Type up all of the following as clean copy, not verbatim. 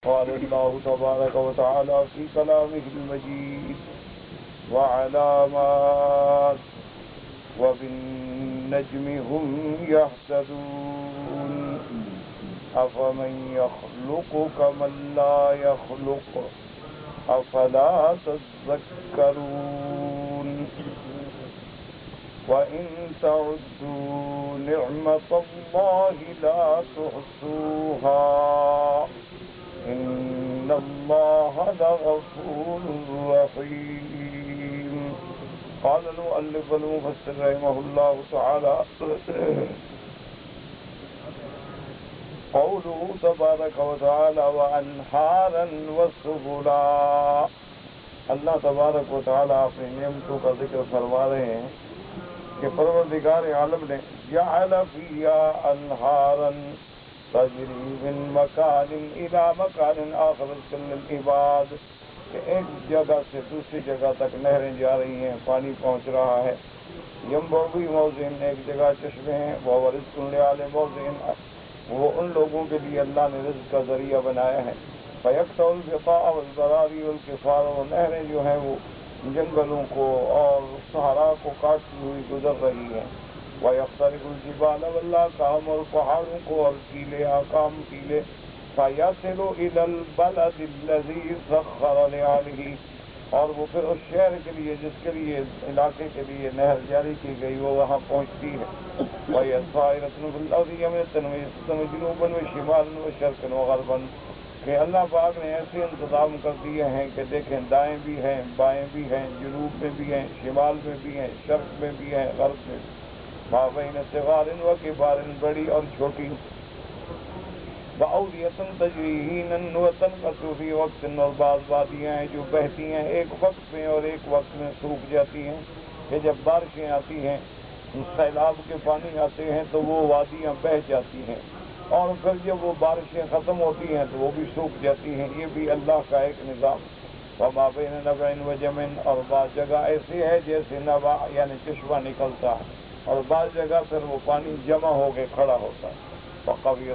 قال الله تبارك وتعالى في كلامه المجيد وعلامات وبالنجم هم يهتدون أفمن يخلق كمن لا يخلق أفلا تذكرون وإن تعدوا نعمة الله لا تحصوها إن الله لغفور رحيم. قال المؤلف المفسر رحمه الله تعالى قوله تبارك وتعالى وأنهارا وسبلا. اللہ تبارک و تعالیٰ اپنی نعمتوں کا ذکر فرما رہے ہیں کہ پروردگار عالم نے جعل فیہا انہارا تجری من مکان الی مکان آخر للعباد، کہ ایک جگہ سے دوسری جگہ تک نہریں جا رہی ہیں، پانی پہنچ رہا ہے. ینبوی موضع، ایک جگہ چشمے ہیں. وہ رزق لآل موضع، وہ ان لوگوں کے لیے اللہ نے رزق کا ذریعہ بنایا ہے. فیقطع البقاع والبراری والکفار، اور نہریں جو ہیں وہ جنگلوں کو اور صحرا کو کاٹتی ہوئی گزر رہی ہیں. ویخترق الجبال والآکام، اور پہاڑوں کو اور ٹیلے آکام ٹیلے. فیصل الی البلد الذی سخر لآلہ، اور وہ پھر اس شہر کے لیے جس کے لیے علاقے کے لیے نہر جاری کی گئی وہ وہاں پہنچتی ہے. وَيَسْفَائِرَةٌ فِي الْأَرْضِ يَمْنَةً وَيَسْتَمِ جُنُوبًا وَشِمَالًا وَشَرْقًا وَغَرْبًا، کہ اللہ پاک نے ایسے انتظام کر دیے ہیں کہ دیکھیں دائیں بھی ہیں، بائیں بھی ہیں، جنوب میں بھی ہیں، شمال میں بھی ہیں، شرق میں بھی ہیں، غرب میں بھی. مَا بَيْنَ صِغَارٍ وَكِبَارٍ، بڑی اور چھوٹی. وَأَوْدِيَةٌ تَجْرِي حِينًا وَتَنْقَطِعُ فِي وَقْتٍ، اور بعض وادیاں ہیں جو بہتی ہیں ایک وقت میں اور ایک وقت میں سوکھ جاتی ہیں، کہ جب بارشیں آتی ہیں، سیلاب کے پانی آتے ہیں تو وہ وادیاں بہہ جاتی ہیں، اور پھر جب وہ بارشیں ختم ہوتی ہیں تو وہ بھی سوکھ جاتی ہیں. یہ بھی اللہ کا ایک نظام. وَمَا بَيْنَ نَبْعٍ وَجَمٍ، اور بعض جگہ ایسی ہے جیسے نبع یعنی چشمہ نکلتا ہے، اور بعض جگہ پھر وہ پانی جمع ہو کے کھڑا ہوتا ہے. وَقَوِيَّ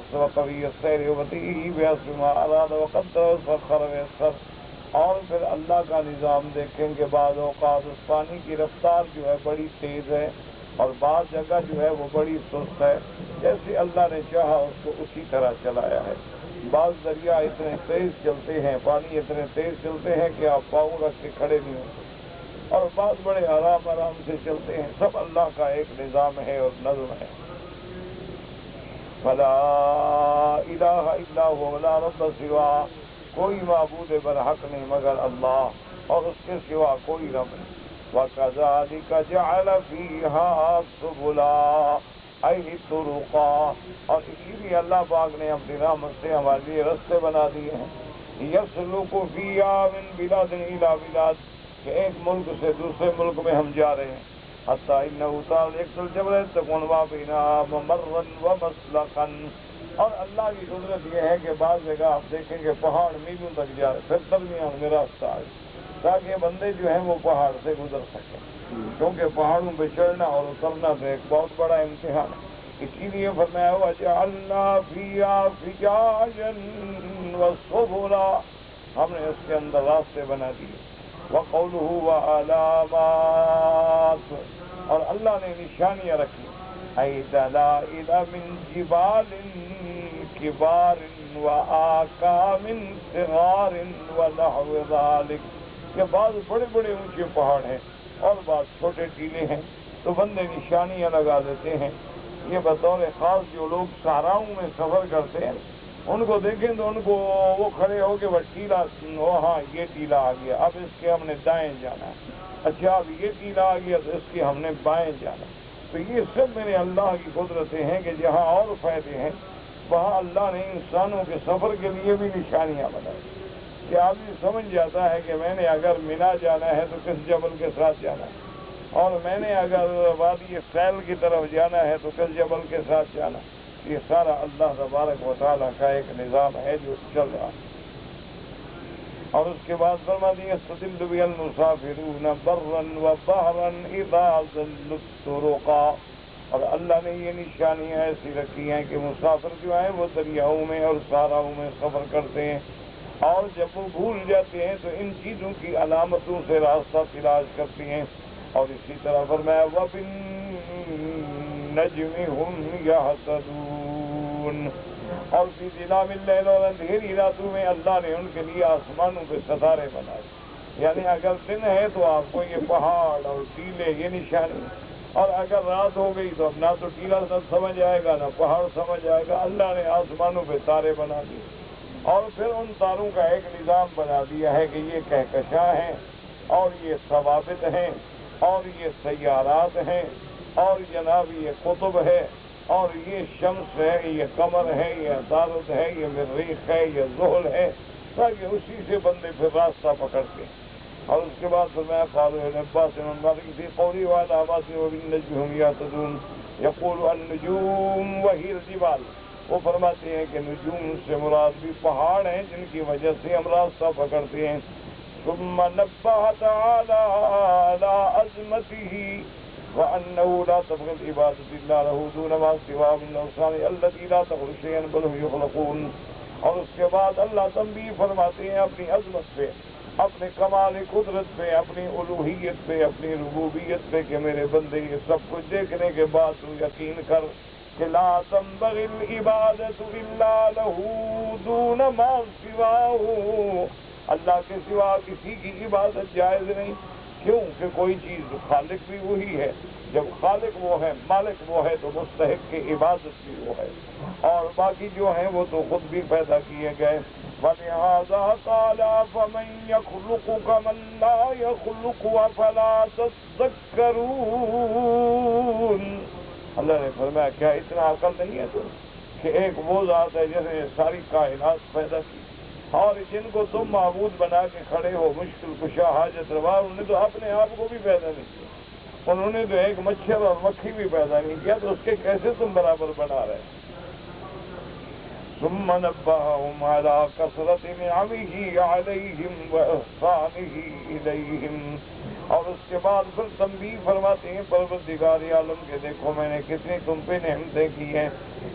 السَّيْرِ وَبَطِيئِهِ بِحَسْبِ مَا أَرَادَ وَقَدَّرَ وَسَخَّرَ وَيَسَّرَ. اور پھر اللہ کا نظام دیکھیں کہ بعض اوقات اس پانی کی رفتار جو ہے بڑی تیز ہے، اور بعض جگہ جو ہے وہ بڑی سست ہے. جیسے اللہ نے چاہا اس کو اسی طرح چلایا ہے. بعض دریا اتنے تیز چلتے ہیں، پانی اتنے تیز چلتے ہیں کہ آپ پاؤں رکھ کے کھڑے نہیں ہو سکتے، اور بعض بڑے آرام آرام سے چلتے ہیں. سب اللہ کا ایک نظام ہے اور نظم ہے. فَلَا إِلَٰهَ إِلَّا هُوَ وَلَا رَبَّ سِوَاهُ، کوئی معبود برحق نہیں مگر اللہ، اور اس کے سوا کوئی رب نہیں. وَكَذَٰلِكَ جَعَلَ فِيهَا سُبُلًا أَيْ طُرُقًا، اور اسی لیے اللہ پاک نے اپنی رحمت سے ہمارے لیے رستے بنا دیے ہیں. يَسْلُكُ فِيهَا مِن بِلَادٍ إِلَىٰ بِلَادٍ، کہ ایک ملک سے دوسرے ملک میں ہم جا رہے ہیں. حَتَّىٰ إِنَّهُ تَعَالَىٰ يَكْسُ الْجَبَلَ يَتَّقُونَ مَا بَيْنَهَا مَمَرًّا وَمَسْلَكًا. اور اللہ کی قدرت یہ ہے کہ بعض جگہ آپ دیکھیں کہ پہاڑ میلوں تک جا رہے، پھر درمیان میں راستہ آئے تاکہ بندے جو ہیں وہ پہاڑ سے گزر سکیں، کیونکہ پہاڑوں پہ چڑھنا اور اترنا تو ایک بہت بڑا امتحان ہے. اسی لیے فرمایا وَجَعَلْنَا فِيهَا فِجَاجًا وَسُبُلًا، ہم نے اس کے اندر راستے بنا دیے. وَقَوْلُهُ وَعَلَامَاتٍ، اور اللہ نے نشانیاں رکھی. أَيْ دَلَائِلَ مِنْ جِبَالٍ كِبَارٍ وَآكَامٍ صِغَارٍ وَنَحْوِ ذَلِكَ، کہ بعض بڑے بڑے اونچے پہاڑ ہیں اور بعض چھوٹے ٹیلے ہیں، تو بندے نشانیاں لگا دیتے ہیں. یہ بطور خاص جو لوگ صحراؤں میں سفر کرتے ہیں ان کو دیکھیں تو ان کو وہ کھڑے ہو کے بس ٹیلا، ہاں یہ ٹیلا آ گیا، اب اس کے ہم نے دائیں جانا ہے، اچھا اب یہ ٹیلا آ گیا تو اس کے ہم نے بائیں جانا ہے. تو یہ سب میرے اللہ کی قدرتیں ہیں کہ جہاں اور فائدے ہیں وہاں اللہ نے انسانوں کے سفر کے لیے بھی نشانیاں بنائی کہ آدمی سمجھ جاتا ہے کہ میں نے اگر مینا جانا ہے تو کس جبل کے ساتھ جانا ہے، اور میں نے اگر وادی سیل کی طرف جانا ہے تو کس جبل کے ساتھ جانا. یہ سارا اللہ تبارک و تعالیٰ کا ایک نظام ہے جو چل رہا ہے. اور اس کے بعد فرما دیا يَسْتَدِلُّ بِهَا الْمُسَافِرُونَ بَرًّا وَبَحْرًا إِذَا ضَلُّوا الطُّرُقَ، اور اللہ نے یہ نشانیاں ایسی رکھی ہیں کہ مسافر جو ہیں وہ دریاؤں میں اور صحراؤں میں سفر کرتے ہیں اور جب وہ بھول جاتے ہیں تو ان چیزوں کی علامتوں سے راستہ تلاش کرتی ہیں. اور اسی طرح فرمایا وَبِالنَّجْمِ هُمْ يَهْتَدُونَ. اور فی ظلام اللیل، اور اندھیری راتوں میں اللہ نے ان کے لیے آسمانوں پہ ستارے بنائے. یعنی اگر دن ہے تو آپ کو یہ پہاڑ اور ٹیلے یہ نشانی، اور اگر رات ہو گئی تو اب نہ تو ٹیلا سمجھ آئے گا نہ پہاڑ سمجھ آئے گا. اللہ نے آسمانوں پہ تارے بنا دیے اور پھر ان تاروں کا ایک نظام بنا دیا ہے کہ یہ کہکشاں ہیں اور یہ ثوابت ہیں اور یہ سیارات ہیں اور جناب یہ قطب ہے اور یہ شمس ہے، یہ قمر ہے، یہ عطارد ہے، یہ مریخ ہے، یہ زحل ہے، تاکہ اسی سے بندے پھر راستہ پکڑتے ہیں. اور اس کے بعد فرمایا قالوا ابن عباس فی قولی وعلى عباس وبالنجم هم يهتدون يقول النجوم وهي الجبال. وہ فرماتے ہیں کہ نجوم سے مراد بھی پہاڑ ہیں جن کی وجہ سے ہم راستہ پکڑتے ہیں. ثم نبه تعالى على عظمته وأنه لا تبغي العبادة إلا له دون ما سواه من الأوثان التي لا تخلق شيئا بل هم يخلقون. اور اس کے بعد اللہ تنبیہ فرماتے ہیں اپنی عظمت پہ، اپنے کمال قدرت پہ، اپنی الوہیت پہ، اپنی ربوبیت پہ کہ میرے بندے یہ سب کچھ دیکھنے کے بعد تو یقین کر کہ لا تنبغي العبادة إلا له دون ما سواه. اللہ کے سوا کسی کی عبادت جائز نہیں. کیوں کہ کوئی چیز خالق بھی وہی ہے. جب خالق وہ ہے، مالک وہ ہے، تو مستحق کی عبادت بھی وہ ہے، اور باقی جو ہیں وہ تو خود بھی پیدا کیے گئے. وَلِهَذَا قَالَ فَمَن يَخْلُقُ كَمَن لَّا يَخْلُقُ أَفَلَا تَذَكَّرُونَ. اللہ نے فرمایا کیا اتنا عقل نہیں ہے تم کہ ایک وہ ذات ہے جس نے ساری کائنات پیدا کی، اور جن کو تم معبود بنا کے کھڑے ہو، مشکل کشا حاجت روا، انہوں نے تو اپنے آپ کو بھی پیدا نہیں کیا. انہوں نے تو ایک مچھر اور مکھی بھی پیدا نہیں کیا، تو اس کے کیسے تم برابر بنا رہے. ثم نبههم على كثرة نعمه عليهم وإحسانه إليهم. اور اس کے بعد پھر تنبیہ فرماتے ہیں پروردگار عالم کے دیکھو میں نے کتنی تم پہ نعمتیں کی ہیں،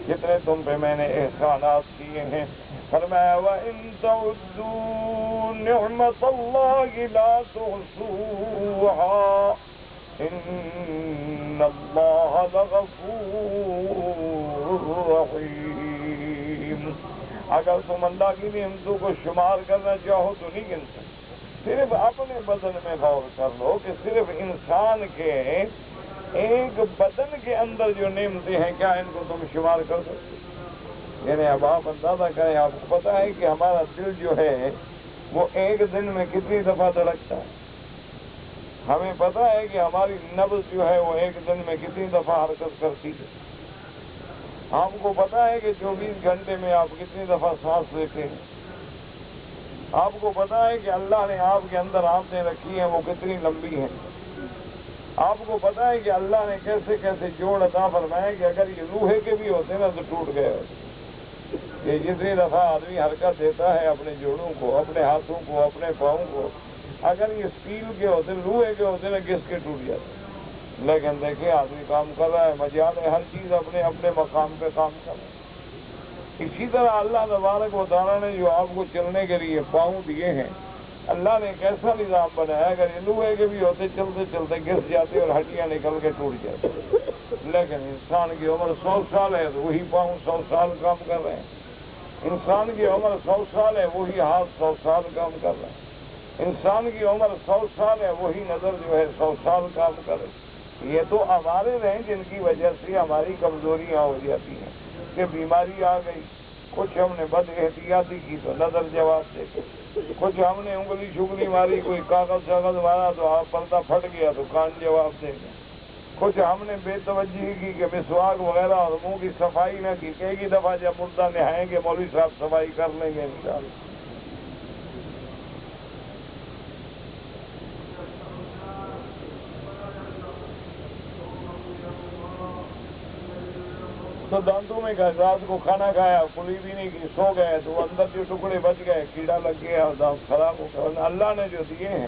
کتنے تم پہ میں نے احسانات کیے ہیں. فرمایا وَإِن تَعُدُّوا نِعْمَةَ اللَّهِ لَا تُحْصُوهَا إِنَّ اللَّهَ لَغَفُورٌ رَحِيمٌ. اگر تم اللہ کی نعمتوں کو شمار کرنا چاہو تو نہیں گن سکتے. صرف اپنے بدن میں غور کر لو کہ صرف انسان کے ایک بدن کے اندر جو نعمتیں ہیں کیا ان کو تم شمار کر سکتے؟ یعنی اب آپ اندازہ کریں، آپ کو پتا ہے کہ ہمارا دل جو ہے وہ ایک دن میں کتنی دفعہ دھڑکتا ہے. ہمیں پتا ہے کہ ہماری نبض جو ہے وہ ایک دن میں کتنی دفعہ حرکت کرتی ہے. آپ کو پتا ہے کہ 24 گھنٹے میں آپ کتنی دفعہ سانس لیتے ہیں. آپ کو پتا ہے کہ اللہ نے آپ کے اندر آنکھیں رکھی ہیں وہ کتنی لمبی ہیں. آپ کو پتا ہے کہ اللہ نے کیسے کیسے جوڑ عطا فرمائے کہ اگر یہ لوہے کے بھی ہوتے نا تو ٹوٹ گئے ہوتے. کہ جتنی دفعہ آدمی حرکت دیتا ہے اپنے جوڑوں کو، اپنے ہاتھوں کو، اپنے پاؤں کو، اگر یہ اسٹیل کے ہوتے، لوہے کے ہوتے نا گھس کے ٹوٹ جاتے. لیکن دیکھیں آدمی کام کر رہا ہے، مجال ہے، ہر چیز اپنے اپنے مقام پہ کام کر رہا ہے. اسی طرح اللہ تبارک و تعالیٰ نے جو آپ کو چلنے کے لیے پاؤں دیے ہیں، اللہ نے کیسا نظام بنایا. اگر یہ لوہے کے بھی ہوتے چلتے چلتے گھس جاتے اور ہڈیاں نکل کے ٹوٹ جاتی. لیکن انسان کی عمر 100 سال ہے تو وہی پاؤں 100 سال کام کر رہے ہیں. انسان کی عمر 100 سال ہے وہی ہاتھ 100 سال کام کر رہے ہیں. انسان کی عمر 100 سال ہے وہی نظر جو ہے 100 سال کام کر رہے. یہ تو ہمارے ہیں جن کی وجہ سے ہماری کمزوریاں ہو جاتی ہیں کہ بیماری آ گئی. کچھ ہم نے بد احتیاطی کی تو نظر جواب دے گی، کچھ ہم نے انگلی شگلی ماری، کوئی کاغذ شاغذ مارا تو پردہ پھٹ گیا تو کان جواب دے گا. کچھ ہم نے بے توجہی کی کہ مسواک وغیرہ اور منہ کی صفائی نہ کی. ایک ہی دفعہ جب مردہ نہائیں گے مولوی صاحب صفائی کر لیں گے انشاءاللہ. تو دانتوں میں رات کو کھانا کھایا، کلی بھی نہیں کی، سو گئے تو اندر جو ٹکڑے بچ گئے، کیڑا لگ گیا اور دانت خراب ہو گیا. اللہ نے جو دیے ہیں،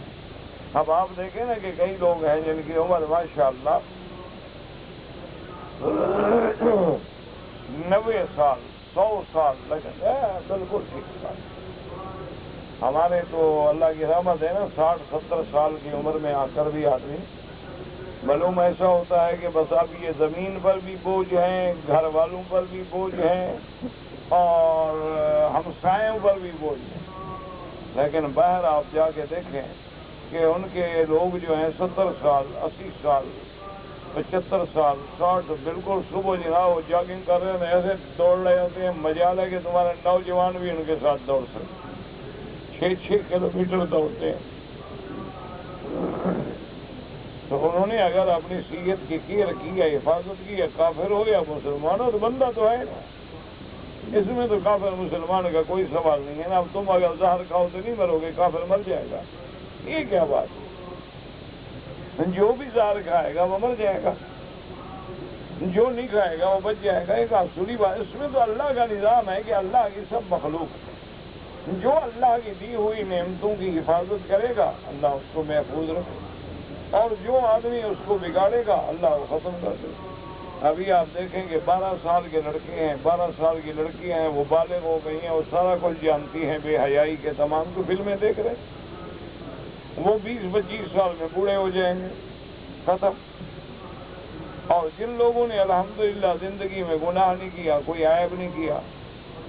اب آپ دیکھیں نا کہ کئی لوگ ہیں جن کی عمر ماشاءاللہ 90 سال 100 سال، لیکن بالکل ٹھیک ٹھاک. ہمارے تو اللہ کی رحمت ہے نا، 60-70 سال کی عمر میں آ کر بھی آدمی معلوم ایسا ہوتا ہے کہ بس اب یہ زمین پر بھی بوجھ ہیں، گھر والوں پر بھی بوجھ ہیں، اور ہمسایوں پر بھی بوجھ ہیں۔ لیکن باہر آپ جا کے دیکھیں کہ ان کے لوگ جو ہیں 70 سال، 80 سال، 75 سال، 60، بالکل صبح جناب وہ جاگنگ کر رہے ہیں، ایسے دوڑ رہے ہوتے ہیں، مزہ لے کہ تمہارے نوجوان بھی ان کے ساتھ دوڑ سکتے، 6-6 کلومیٹر دوڑتے ہیں۔ تو انہوں نے اگر اپنی صحت کی کیئر کی یا حفاظت کی، یا کافر ہو یا مسلمان ہو تو بندہ تو ہے نا، اس میں تو کافر مسلمان کا کوئی سوال نہیں ہے نا۔ اب تم اگر زہر کھاؤ تو نہیں مرو گے، کافر مر جائے گا، یہ کیا بات ہے؟ جو بھی زہر کھائے گا وہ مر جائے گا، جو نہیں کھائے گا وہ بچ جائے گا۔ ایک اصولی بات، اس میں تو اللہ کا نظام ہے کہ اللہ کی سب مخلوق، جو اللہ کی دی ہوئی نعمتوں کی حفاظت کرے گا اللہ اس کو محفوظ رکھے، اور جو آدمی اس کو بگاڑے گا اللہ کو ختم کر دے۔ ابھی آپ دیکھیں کہ 12 سال کے لڑکے ہیں، 12 سال کی لڑکیاں ہیں، وہ بالغ ہو گئی ہیں، وہ سارا کچھ جانتی ہیں، بے حیائی کے تمام کو فلمیں دیکھ رہے ہیں، وہ 20-25 سال میں بوڑھے ہو جائیں گے، ختم۔ اور جن لوگوں نے الحمدللہ زندگی میں گناہ نہیں کیا، کوئی عیب نہیں کیا،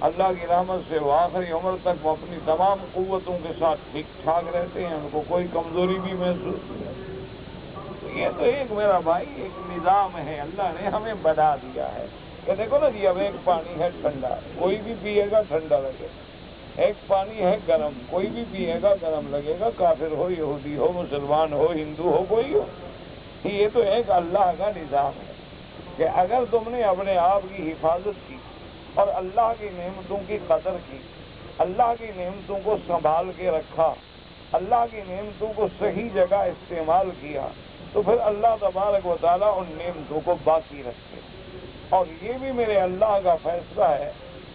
اللہ کی رحمت سے وہ آخری عمر تک وہ اپنی تمام قوتوں کے ساتھ ٹھیک ٹھاک رہتے ہیں، ان کو کوئی کمزوری بھی محسوس نہیں ہوتی۔ یہ تو ایک میرا بھائی ایک نظام ہے اللہ نے ہمیں بنا دیا ہے کہ دیکھو نا جی، اب ایک پانی ہے ٹھنڈا، کوئی بھی پیے گا ٹھنڈا لگے گا، ایک پانی ہے گرم، کوئی بھی پیے گا گرم لگے گا، کافر ہو، یہودی ہو، مسلمان ہو، ہندو ہو، کوئی ہو۔ یہ تو ایک اللہ کا نظام ہے کہ اگر تم نے اپنے آپ کی حفاظت کی اور اللہ کی نعمتوں کی قدر کی، اللہ کی نعمتوں کو سنبھال کے رکھا، اللہ کی نعمتوں کو صحیح جگہ استعمال کیا، تو پھر اللہ تبارک و تعالیٰ ان نعمتوں کو باقی رکھتے۔ اور یہ بھی میرے اللہ کا فیصلہ ہے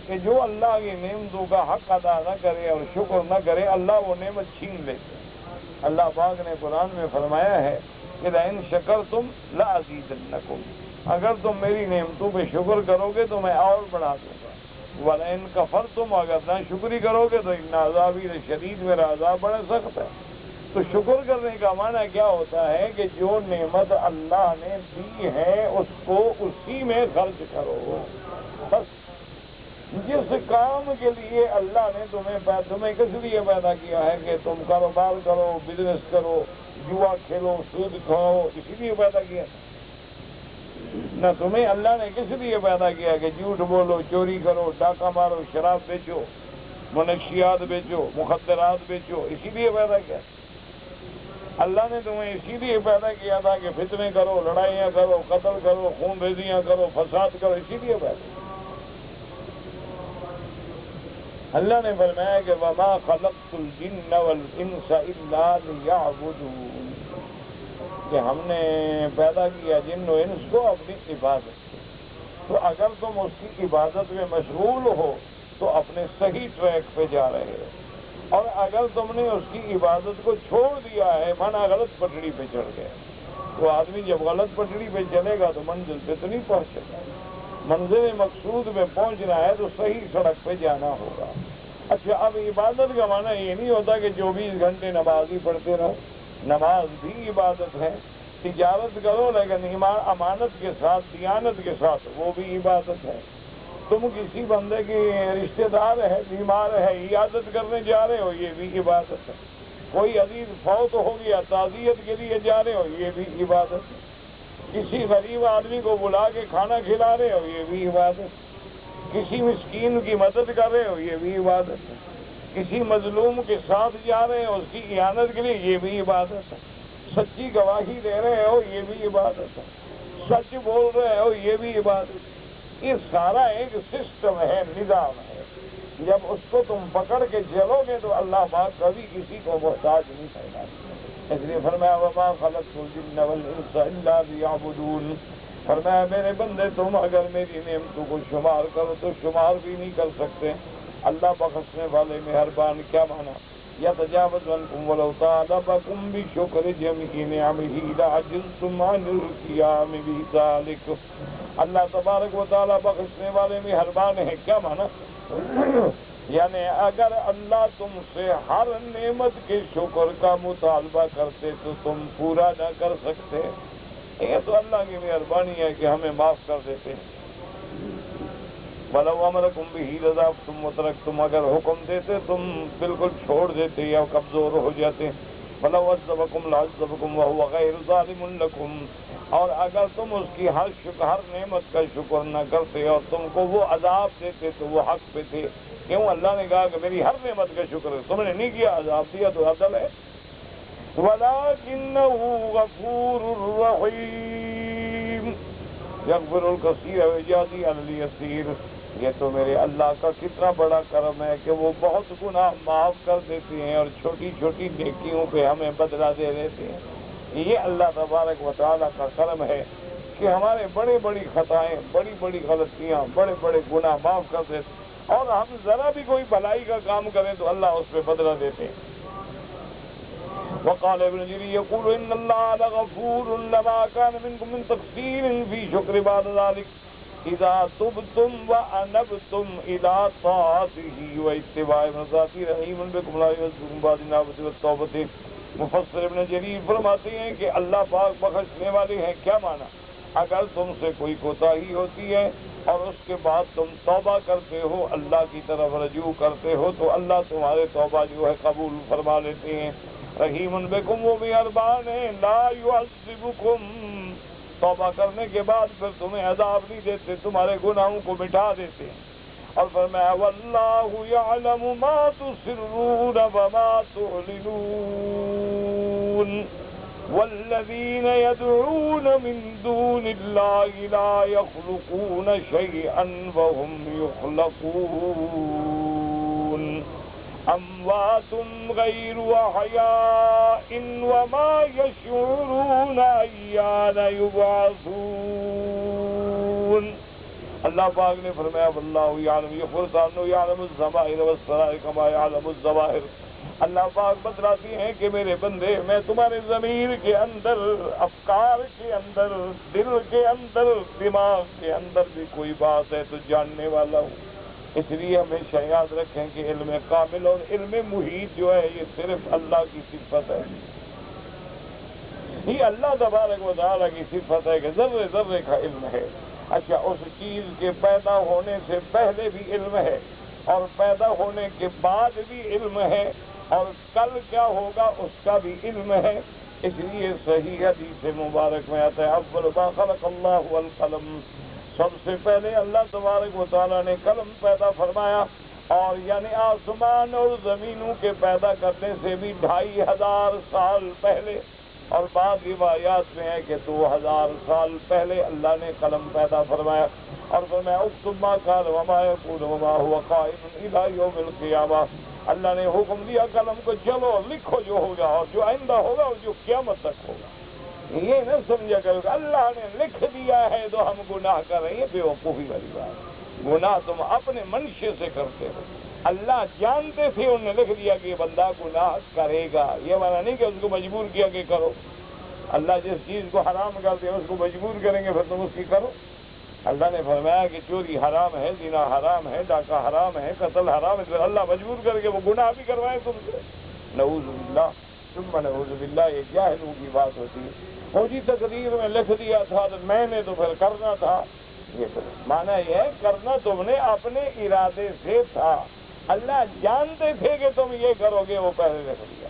کہ جو اللہ کی نعمتوں کا حق ادا نہ کرے اور شکر نہ کرے، اللہ وہ نعمت چھین لیتے۔ اللہ پاک نے قرآن میں فرمایا ہے کہ لئن شکرتم لأزیدنکم، اگر تم میری نعمتوں پہ شکر کرو گے تو میں اور بڑھا دوں گا، وَلَئِن کَفَرْتُمْ، اگر نہ شکری کرو گے تو ان عذابی شدید، میرا عذاب بڑا سخت ہے۔ تو شکر کرنے کا معنی کیا ہوتا ہے کہ جو نعمت اللہ نے دی ہے اس کو اسی میں خرچ کرو۔ بس جس کام کے لیے اللہ نے تمہیں کس لیے پیدا کیا ہے کہ تم کاروبار کرو، بزنس کرو، جوا کھیلو، سود کھاؤ، اسی لیے پیدا کیا۔ نہ تمہیں اللہ نے کس لیے پیدا کیا کہ جھوٹ بولو، چوری کرو، ڈاکہ مارو، شراب بیچو، منشیات بیچو، مخدرات بیچو، اسی لیے پیدا کیا۔ اللہ نے تمہیں اسی لیے پیدا کیا تھا کہ فتنے کرو، لڑائیاں کرو، قتل کرو، خون ریزیاں کرو، فساد کرو، اسی لیے پیدا کیا۔ اللہ نے فرمایا کہ وَمَا خَلَقْتُ الْجِنَّ وَالْإِنسَ إِلَّا لِيَعْبُدُونِ، کہ ہم نے پیدا کیا جن و انس کو اپنی عبادت سے۔ تو اگر تم اس کی عبادت میں مشغول ہو تو اپنے صحیح ٹریک پہ جا رہے ہو، اور اگر تم نے اس کی عبادت کو چھوڑ دیا ہے، مانا غلط پٹڑی پہ چڑھ گئے، تو آدمی جب غلط پٹڑی پہ چلے گا تو منزل پہ تو نہیں پہنچے گا۔ منزل مقصود میں پہنچنا ہے تو صحیح سڑک پہ جانا ہوگا۔ اچھا، اب عبادت کا معنی یہ نہیں ہوتا کہ 24 گھنٹے نماز ہی پڑھتے رہو، نماز بھی عبادت ہے، تجارت کرو لیکن امانت کے ساتھ، دیانت کے ساتھ، وہ بھی عبادت ہے۔ تم کسی بندے کے رشتہ دار ہے، بیمار ہے، عیادت کرنے جا رہے ہو، یہ بھی عبادت ہے۔ کوئی عزیز فوت ہو گیا، تعزیت کے لیے جا رہے ہو، یہ بھی عبادت ہے۔ کسی غریب آدمی کو بلا کے کھانا کھلا رہے ہو، یہ بھی عبادت ہے۔ کسی مسکین کی مدد کر رہے ہو، یہ بھی عبادت ہے۔ کسی مظلوم کے ساتھ جا رہے ہو اس کی اعانت کے لیے، یہ بھی عبادت ہے۔ سچی گواہی دے رہے ہو، یہ بھی عبادت ہے۔ سچ بول رہے ہو، یہ بھی عبادت ہے۔ یہ سارا ایک سسٹم ہے، نظام ہے۔ جب اس کو تم پکڑ کے چلو گے تو اللہ پاک کبھی کسی کو محتاج نہیں کرنا۔ اس لیے فرمایا وَمَا خَلَقْتُ الْجِنَّ وَالْإِنسَ إِلَّا لِيَعْبُدُونِ، فرمایا میرے بندے تم اگر میری نعمتوں کو شمار کرو تو شمار بھی نہیں کر سکتے۔ اللہ بخشنے والے مہربان، کیا مانا؟ يَتَجَاوَزُ عَنْكُمْ وَلَوْ طَالَبَكُمْ بِشُكْرِ جَمِيعِ نِعَمِهِ لَعَجِزْتُمْ عَنِ الْقِيَامِ بِذَلِكَ۔ اللہ تبارک و تعالیٰ بخشنے والے مہربان ہیں، کیا مانا؟ یعنی اگر اللہ تم سے ہر نعمت کے شکر کا مطالبہ کرتے تو تم پورا نہ کر سکتے. یہ تو اللہ کی مہربانی ہے کہ ہمیں معاف کر دیتے ہیں. وَلَوْ أَمَرَكُمْ بِهِ لَذَهَبْتُمْ وَتَرَكْتُمْ، اگر حکم دیتے تم بالکل چھوڑ دیتے یا کمزور ہو جاتے. وَلَوْ عَذَّبَكُمْ لَعَذَّبَكُمْ وَهُوَ غَيْرُ ظَالِمٌ لَكُمْ، اور اگر تم اس کی ہر نعمت کا شکر نہ کرتے اور تم کو وہ عذاب دیتے تو وہ حق پہ تھے. کیوں؟ اللہ نے کہا کہ میری ہر نعمت کا شکر ہے، تم نے نہیں کیا، عذاب دیا تو عدل ہے. وَلَكِنَّهُ غَفُورٌ رَحِيمٌ يَغْفِرُ الْكَثِيرَ وَيَجْزِي عَلَى الْيَسِيرِ. یہ تو میرے اللہ کا کتنا بڑا کرم ہے کہ وہ بہت گناہ معاف کر دیتے ہیں اور چھوٹی چھوٹی نیکیوں پہ ہمیں بدلہ دے دیتے ہیں. یہ اللہ تبارک و تعالیٰ کا کرم ہے کہ ہمارے بڑی بڑی خطائیں، بڑی بڑی غلطیاں، بڑے بڑے گناہ معاف کر دیتے، اور ہم ذرا بھی کوئی بھلائی کا کام کریں تو اللہ اس پہ بدلہ دیتے ہیں. وقال ابن جرير يقول ان الله لغفور لما كان منكم من تقصير في شكر بعد ذلك اذا تبتم وانبتم الى طاعته واتباع مرضاته رحيم بكم لا يعذبكم بعد النعمة والتوبة. مفسر ابن جریر فرماتے ہیں کہ اللہ پاک بخشنے والے ہیں. کیا مانا؟ اگر تم سے کوئی کوتاہی ہوتی ہے اور اس کے بعد تم توبہ کرتے ہو، اللہ کی طرف رجوع کرتے ہو، تو اللہ تمہارے توبہ جو ہے قبول فرما لیتے ہیں. رحیم بکم، وہ مہربان ہیں. لا یعذبکم، توبہ کرنے کے بعد پھر تمہیں عذاب نہیں دیتے، تمہارے گناہوں کو مٹا دیتے ہیں. اور فرمایا واللہ یعلم ما تسرون وما تعلنون والذین یدعون من دون اللہ لا یخلقون شیئا وهم یخلقون اموات غیر احیاء وما یشعرون ایان یبعثون. اللہ پاک نے فرمایا واللہ یعلم، یہ فرقان یعلم الظواہر والسرائر کما یعلم الظواہر. اللہ پاک بتلاتی ہیں کہ میرے بندے، میں تمہارے ضمیر کے اندر، افکار کے اندر، دل کے اندر، دماغ کے اندر بھی کوئی بات ہے تو جاننے والا ہوں. اس لیے ہمیشہ یاد رکھیں کہ علم کامل اور علم محیط جو ہے یہ صرف اللہ کی صفت ہے. یہ اللہ تبارک و تعالیٰ کی صفت ہے کہ ذرے ذرے کا علم ہے. اچھا، اس چیز کے پیدا ہونے سے پہلے بھی علم ہے اور پیدا ہونے کے بعد بھی علم ہے اور کل کیا ہوگا اس کا بھی علم ہے. اس لیے صحیح حدیث مبارک میں آتا ہے اول ما خلق اللہ القلم، سب سے پہلے اللہ تبارک و تعالیٰ نے قلم پیدا فرمایا. اور یعنی آسمان اور زمینوں کے پیدا کرنے سے بھی 2500 سال پہلے، اور بعض روایات میں ہے کہ 2000 سال پہلے اللہ نے قلم پیدا فرمایا. اور فرمایا اکتب ما کان وما یکون وما هو قائم الی یوم القیامہ. اللہ نے حکم دیا قلم کو چلو لکھو جو ہوگا اور جو آئندہ ہوگا اور جو قیامت تک ہوگا. یہ نہ سمجھا کرو کہ اللہ نے لکھ دیا ہے تو ہم گناہ کر رہے ہیں، بیوقوفی والی بات. گناہ تم اپنے منشے سے کرتے ہو. اللہ جانتے تھے، انہوں نے لکھ دیا کہ یہ بندہ گناہ کرے گا. یہ مانا نہیں کہ اس کو مجبور کیا کہ کرو. اللہ جس چیز کو حرام کرتے ہیں اس کو مجبور کریں گے پھر تم اس کی کرو. اللہ نے فرمایا کہ چوری حرام ہے، زنا حرام ہے، ڈاکہ حرام ہے، قتل حرام ہے، پھر اللہ مجبور کر کے وہ گناہ بھی کروائے تم سے. نعوذ باللہ ثم نعوذ باللہ. یہ جاہلوں کی بات ہوتی ہے. فوجی تقریر میں لکھ دیا تھا تو میں نے تو پھر کرنا تھا. یہ مانا یہ ہے کرنا تم نے اپنے ارادے سے تھا. اللہ جانتے تھے کہ تم یہ کرو گے، وہ پہلے لکھ دیا.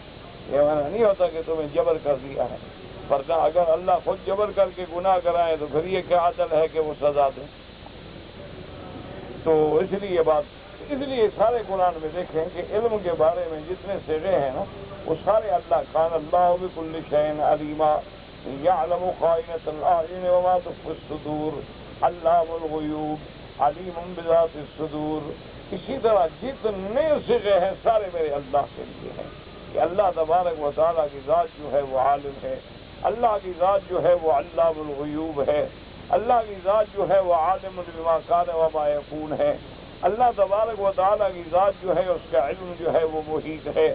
یہ مانا نہیں ہوتا کہ تمہیں جبر کر دیا ہے. ورنہ اگر اللہ خود جبر کر کے گناہ کرائے تو پھر یہ کیا عدل ہے کہ وہ سزا دیں. تو اس لیے سارے قرآن میں دیکھیں کہ علم کے بارے میں جتنے صیغے ہیں نا وہ سارے اللہ کان اللہ بکل شیء علیما یعلم خائنۃ الاعین وما تخفی الصدور علام الغیوب علیم بذات الصدور. اسی طرح جتنے صیغے ہیں سارے میرے اللہ کے لیے ہیں کہ اللہ تبارک و تعالیٰ کی ذات جو ہے وہ عالم ہے، اللہ کی ذات جو ہے وہ علام الغیوب ہے، اللہ کی ذات جو ہے وہ عالم بما کان وما یکون ہے، اللہ تبارک و تعالیٰ کی ذات جو ہے اس کا علم جو ہے وہ محیط ہے،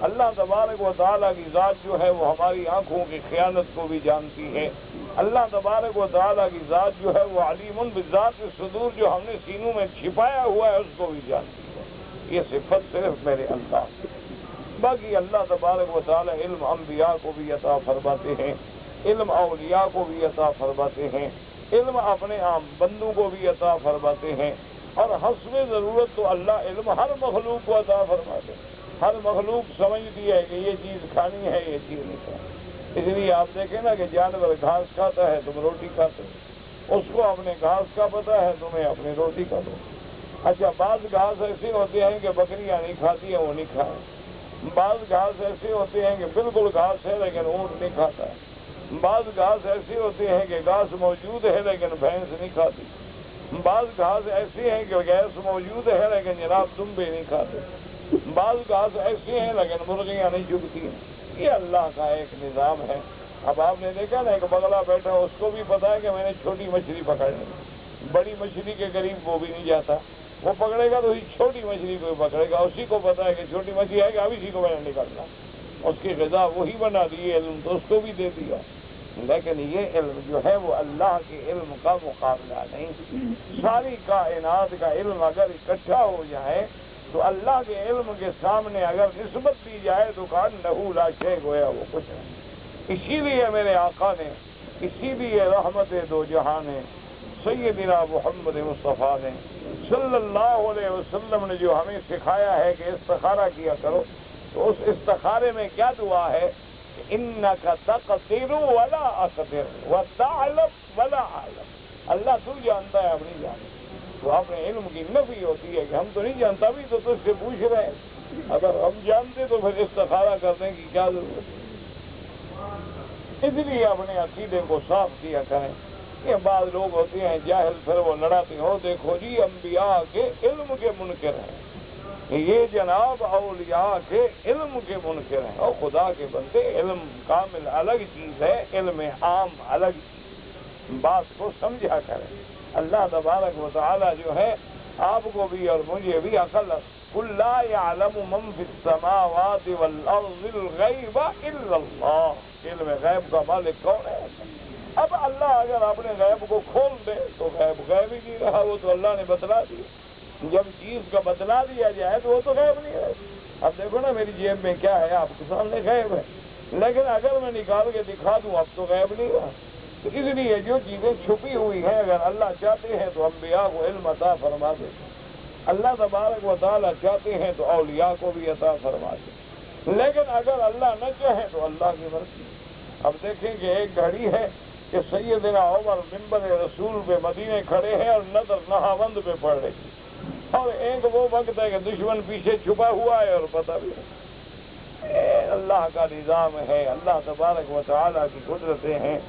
اللہ تبارک و تعالیٰ کی ذات جو ہے وہ ہماری آنکھوں کی خیانت کو بھی جانتی ہے، اللہ تبارک و تعالیٰ کی ذات جو ہے وہ علیم بذات الصدور، جو ہم نے سینوں میں چھپایا ہوا ہے اس کو بھی جانتی ہے. یہ صفت صرف میرے اللہ کی۔ باقی اللہ تبارک و تعالی علم انبیاء کو بھی عطا فرماتے ہیں، علم اولیاء کو بھی عطا فرماتے ہیں، علم اپنے عام بندوں کو بھی عطا فرماتے ہیں، اور حسب ضرورت تو اللہ علم ہر مخلوق کو عطا فرماتے ہیں۔ ہر مخلوق سمجھتی ہے کہ یہ چیز کھانی ہے، یہ چیز نہیں کھانی۔ اس لیے آپ دیکھیں نا کہ جانور گھاس کھاتا ہے، تم روٹی کھاتے ہو، اس کو اپنے گھاس کا پتہ ہے، تمہیں اپنی روٹی کا دو۔ اچھا، بعض گھاس ایسے ہوتے ہیں کہ بکریاں نہیں کھاتی ہیں، وہ نہیں کھائیں۔ بعض گھاس ایسے ہوتے ہیں کہ بالکل گھاس ہے لیکن اونٹ نہیں کھاتا ہے۔ بعض گھاس ایسے ہوتے ہیں کہ گھاس موجود ہے لیکن بھینس نہیں کھاتی۔ بعض گھاس ایسے ہیں کہ گیس موجود ہے لیکن جناب دمبے نہیں کھاتے۔ بعض گھاس ایسے ہیں لیکن مرغیاں نہیں چگتی ہیں۔ یہ اللہ کا ایک نظام ہے۔ اب آپ نے دیکھا نا ایک بگلا بیٹھا، اس کو بھی پتا ہے کہ میں نے چھوٹی مچھلی پکڑنی، بڑی مچھلی کے قریب وہ بھی نہیں جاتا۔ وہ پکڑے گا تو اسی چھوٹی مچھلی کو پکڑے گا، اسی کو پتا ہے کہ چھوٹی مچھلی ہے کہ اب اسی کو میں نے نکالنا۔ اس کی غذا وہی بنا دی، علم تو اس کو بھی دے دیا، لیکن یہ علم جو ہے وہ اللہ کے علم کا مقابلہ نہیں۔ ساری کائنات کا علم اگر اکٹھا ہو جائے تو اللہ کے علم کے سامنے اگر نسبت دی جائے تو کأنہ لا شیء، گویا وہ کچھ نہیں۔ اسی لیے میرے آقا نے، اسی لیے رحمت دو جہاں نے، سیدنا محمد مصطفیٰ نے صلی اللہ علیہ وسلم نے جو ہمیں سکھایا ہے کہ استخارہ کیا کرو، تو اس استخارے میں کیا دعا ہے؟ انک تقدر ولا اقدر وتعلم ولا اعلم۔ اللہ تو جانتا ہے، ہم نہیں جانتے۔ تو اپنے علم کی نفی ہوتی ہے کہ ہم تو نہیں جانتا، بھی تو تجھ سے پوچھ رہے ہیں۔ اگر ہم جانتے تو پھر استخارہ کرنے کی کیا ضرورت ہے؟ اس لیے اپنے عقیدے کو صاف کیا کریں۔ یہ بعض لوگ ہوتے ہیں جاہل، پھر وہ لڑاتے ہو، دیکھو جی انبیاء کے علم کے منکر ہیں، یہ جناب اولیاء کے علم کے منکر ہیں۔ اور خدا کے بندے، علم کامل الگ چیز ہے، علم عام الگ چیز۔ بات کو سمجھا کریں۔ اللہ تبارک و تعالی جو ہے آپ کو بھی اور مجھے بھی عقل، قل لا يعلم من في السماوات والارض الغیب الا اللہ۔ علم غیب کا مالک کون ہے؟ اب اللہ اگر اپنے غیب کو کھول دے تو غیب غیب ہی نہیں رہا، وہ تو اللہ نے بتلا دیا۔ جب چیز کا بتلا دیا جائے تو وہ تو غیب نہیں رہے۔ اب دیکھو نا میری جیب میں کیا ہے، آپ کے سامنے غیب ہے، لیکن اگر میں نکال کے دکھا دوں اب تو غیب نہیں رہا۔ تو اس لیے جو چیزیں چھپی ہوئی ہیں اگر اللہ چاہتے ہیں تو انبیاء کو علم عطا فرما دے، اللہ تبارک و تعالیٰ چاہتے ہیں تو اولیاء کو بھی عطا فرما دے، لیکن اگر اللہ نہ چاہے تو اللہ کی مرضی۔ اب دیکھیں کہ ایک گھڑی ہے کہ سیدنا عمر منبر رسول پہ مدینے کھڑے ہیں اور نظر نہاوند پہ پڑ رہی، اور ایک وہ وقت ہے کہ دشمن پیچھے چھپا ہوا ہے اور پتہ بھی نہیں۔ اللہ کا نظام ہے، اللہ تبارک و تعالیٰ کی قدرتیں ہیں۔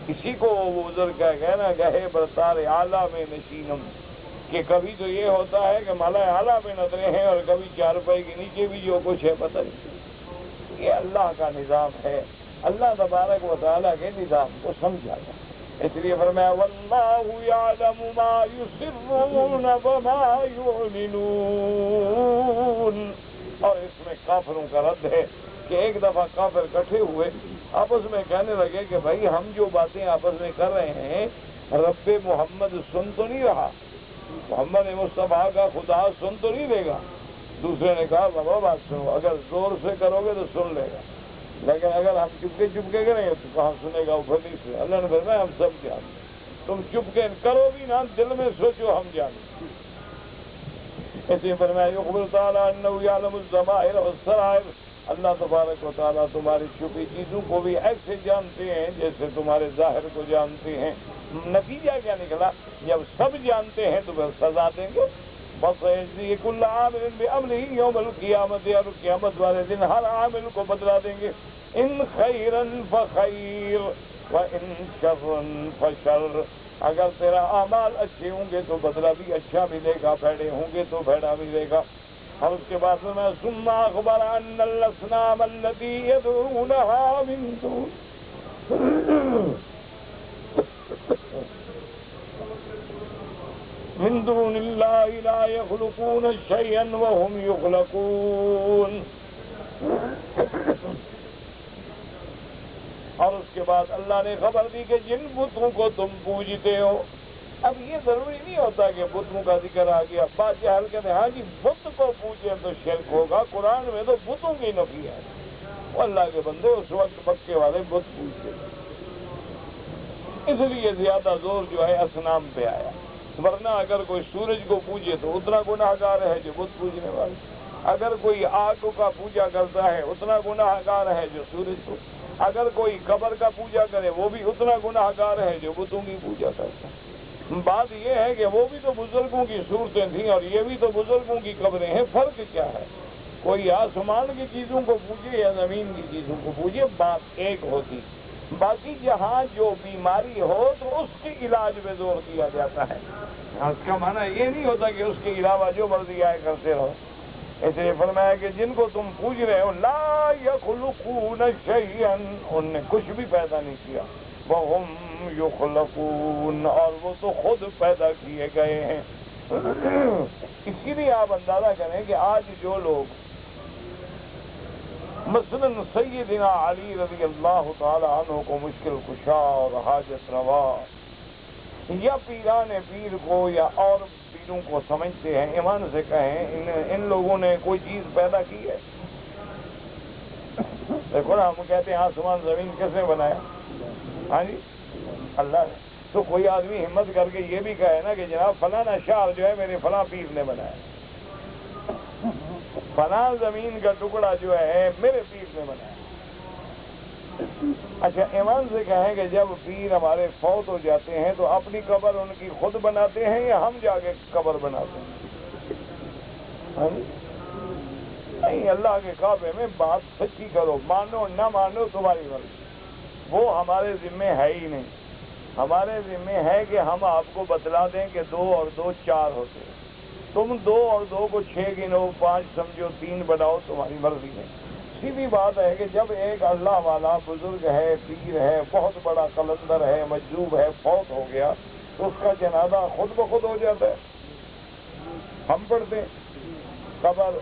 کسی کو وہ بزرگ کہہ گئے نا، گہے برتار اعلیٰ میں نشینم، کہ کبھی تو یہ ہوتا ہے کہ مالا اعلیٰ میں نظریں ہیں اور کبھی چارپائی کے نیچے بھی جو کچھ ہے پتہ نہیں۔ یہ اللہ کا نظام ہے، اللہ تبارک و تعالیٰ کے نظام کو سمجھا جائے۔ اس لیے فرمایا واللہ یعلم ما یسرون وما یعلنون۔ اور اس میں کافروں کا رد ہے کہ ایک دفعہ کافر اکٹھے ہوئے، آپس میں کہنے لگے کہ بھائی ہم جو باتیں آپس میں کر رہے ہیں رب محمد سن تو نہیں رہا، محمد مصطفیٰ کا خدا سن تو نہیں لے گا؟ دوسرے نے کہا بابا بات سنو، اگر زور سے کرو گے تو سن لے گا، لیکن اگر ہم چپکے چپکے کریں گے تو کہاں سنے گا؟ اوپر نہیں سے۔ اللہ نے فرمایا ہم سب جانتے، تم چپکے کرو بھی نہ، دل میں سوچو ہم جانتے۔ ایسے فرمایا یخبر تعالیٰ انہ یعلم الضمائر والسرائر، اللہ تبارک و تعالیٰ تمہاری چھپی چیزوں کو بھی ایسے جانتے ہیں جیسے تمہارے ظاہر کو جانتے ہیں۔ نتیجہ کیا نکلا؟ جب سب جانتے ہیں تو پھر سزا دیں گے۔ بس کل عامل بعملہ یوم القیامت، اور قیامت والے دن ہر عامل کو بدلا دیں گے، ان خیرا فخیر وان شرا فشر۔ اگر تیرا اعمال اچھے ہوں گے تو بدلہ بھی اچھا ملے گا، بھیڑے ہوں گے تو بھیڑا ملے گا۔ اور اس کے بعد میں ثم اخبر ان الاصنام التي يدعونها من دون الله لا يخلقون شيئا وهم يخلقون۔ اور اس کے بعد اللہ نے خبر دی کہ جن بتوں کو تم پوجتے ہو اب یہ ضروری نہیں ہوتا کہ بتوں کا ذکر آ گیا، بات یہ حل کہتے ہیں ہاں جی بت کو پوجیں تو شرک ہوگا، قرآن میں تو بتوں کی نفی ہے، وہ اللہ کے بندے اس وقت مکے والے بت پوجتے، اس لیے زیادہ زور جو ہے اصنام پہ آیا، ورنہ اگر کوئی سورج کو پوجے تو اتنا گناہ گار ہے جو بت پوجنے والے، اگر کوئی آگ کا پوجا کرتا ہے اتنا گناہ گار ہے جو سورج کو، اگر کوئی قبر کا پوجا کرے وہ بھی اتنا گناہ گار ہے جو بتوں کی پوجا کرتا ہے۔ بات یہ ہے کہ وہ بھی تو بزرگوں کی صورتیں تھیں اور یہ بھی تو بزرگوں کی قبریں ہیں، فرق کیا ہے؟ کوئی آسمان کی چیزوں کو پوجے یا زمین کی چیزوں کو پوجے، بات ایک ہوتی، باقی جہاں جو بیماری ہو تو اس کے علاج پہ زور دیا جاتا ہے، اس کا معنی یہ نہیں ہوتا کہ اس کے علاوہ جو مرضی آئے کرتے رہو۔ اس لیے فرمایا کہ جن کو تم پوج رہے ہو لا یخلقون شیئا، ان نے کچھ بھی پیدا نہیں کیا، وہم یخلقون، اور وہ تو خود پیدا کیے گئے ہیں۔ اسی لیے آپ اندازہ کریں کہ آج جو لوگ مثلا سیدنا علی رضی اللہ تعالی عنہ کو مشکل کشا اور حاجت روا، یا پیران پیر کو یا اور پیروں کو سمجھتے ہیں، ایمان سے کہیں ان لوگوں نے کوئی چیز پیدا کی ہے؟ دیکھو نا، ہم کہتے ہیں آسمان زمین کس نے بنایا؟ ہاں جی اللہ نے، تو کوئی آدمی ہمت کر کے یہ بھی کہے نا کہ جناب فلانا شہر جو ہے میرے فلاں پیر نے بنایا، فلاں زمین کا ٹکڑا جو ہے میرے پیر نے بنایا۔ اچھا ایمان سے کہیں کہ جب پیر ہمارے فوت ہو جاتے ہیں تو اپنی قبر ان کی خود بناتے ہیں یا ہم جا کے قبر بناتے ہیں؟ نہیں، اللہ کے کعبے میں بات سچی کرو، مانو نہ مانو تمہاری مرضی، وہ ہمارے ذمے ہے ہی نہیں۔ ہمارے ذمے ہے کہ ہم آپ کو بتلا دیں کہ 2 اور 2 4 ہوتے ہیں، تم 2 اور 2 کو 6 گنو، 5 سمجھو، 3 بناؤ، تمہاری مرضی ہے۔ سیدھی بات ہے کہ جب ایک اللہ والا بزرگ ہے، پیر ہے، بہت بڑا قلندر ہے، مجذوب ہے، فوت ہو گیا تو اس کا جنازہ خود بخود ہو جاتا ہے، ہم پڑھتے ہیں، قبر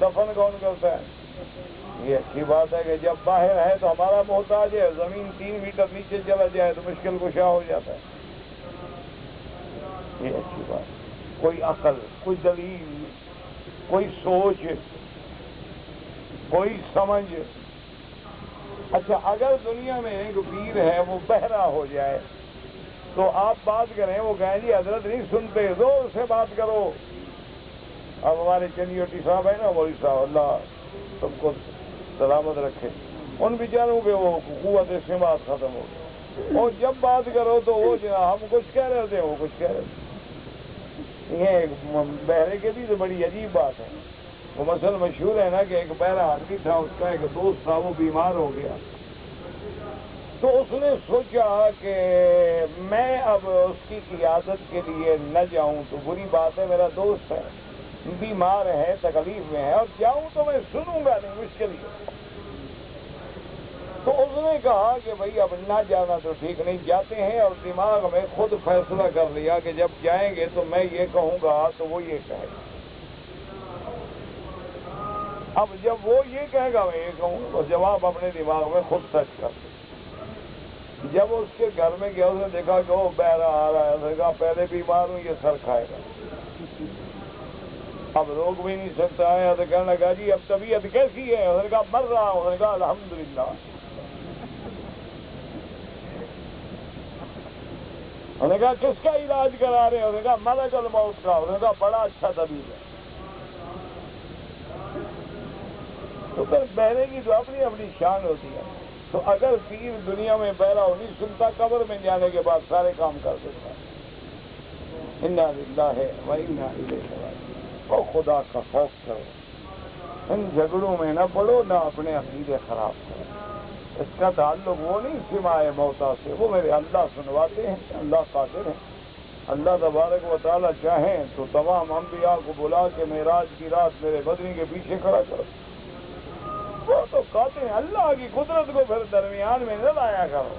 دفن کون کرتا ہے؟ یہ اچھی بات ہے کہ جب باہر ہے تو ہمارا محتاج ہے، زمین 3 میٹر نیچے چلا جائے تو مشکل کشا ہو جاتا ہے، یہ اچھی بات۔ کوئی عقل، کوئی دلیل، کوئی سوچ، کوئی سمجھ۔ اچھا اگر دنیا میں ایک پیر ہے وہ بہرا ہو جائے تو آپ بات کریں، وہ کہیں جی حضرت نہیں سنتے، زور سے بات کرو۔ اب ہمارے چنیوٹی صاحب ہیں نا، مولوی صاحب، اللہ سب کو سلامت رکھے، ان بیچاروں کے وہ قوت سماع ختم ہو گئی، اور جب بات کرو تو وہ ہم کچھ کہہ رہے تھے وہ کچھ کہہ رہے تھے۔ یہ بہرے کے بھی تو بڑی عجیب بات ہے۔ وہ مسئلہ مشہور ہے نا کہ ایک بہرا آدمی تھا، اس کا ایک دوست تھا، وہ بیمار ہو گیا، تو اس نے سوچا کہ میں اب اس کی عیادت کے لیے نہ جاؤں تو بری بات ہے، میرا دوست ہے، بیمار ہے، تکلیف میں ہے، اور جاؤں تو میں سنوں گا نہیں، مشکل ہی۔ تو اس نے کہا کہ بھائی اب نہ جانا تو ٹھیک نہیں، جاتے ہیں، اور دماغ میں خود فیصلہ کر لیا کہ جب جائیں گے تو میں یہ کہوں گا تو وہ یہ کہے گا، اب جب وہ یہ کہے گا میں یہ کہوں گا، تو جواب اپنے دماغ میں خود سچ کر دے۔ جب اس کے گھر میں گیا اس نے دیکھا کہ وہ بہرا آ رہا ہے، اس نے کہا پہلے بیمار ہوں، یہ سر کھائے گا، اب روک بھی نہیں سکتا ہے، تو کہنے لگا جی اب طبیعت کیسی ہے؟ اس نے کہا مر رہا ہوں، اس نے کہا الحمدللہ۔ اس نے کہا کس کا علاج کرا رہے ہیں؟ اس نے کہا ملک الموت کا۔ اس نے کہا بڑا اچھا طبیب ہے۔ تو پھر بہرے کی تو اپنی اپنی شان ہوتی ہے، تو اگر پیر دنیا میں بہرا ہو نہیں سنتا، قبر میں جانے کے بعد سارے کام کر دیتا ہے۔ انا للہ و انا الیہ راجعون۔ او خدا کا خوف کرو، ان جھگڑوں میں نہ پڑو، نہ اپنے عقیدے خراب کرو۔ اس کا تعلق وہ نہیں سمائے موتا سے، وہ میرے اللہ سنواتے ہیں، اللہ قادر ہیں۔ اللہ تبارک و تعالیٰ چاہیں تو تمام انبیاء کو بلا کے معراج کی رات میرے بدنی کے پیچھے کھڑا کرو، وہ تو کہتے ہیں اللہ کی قدرت کو پھر درمیان میں نہ لایا کرو،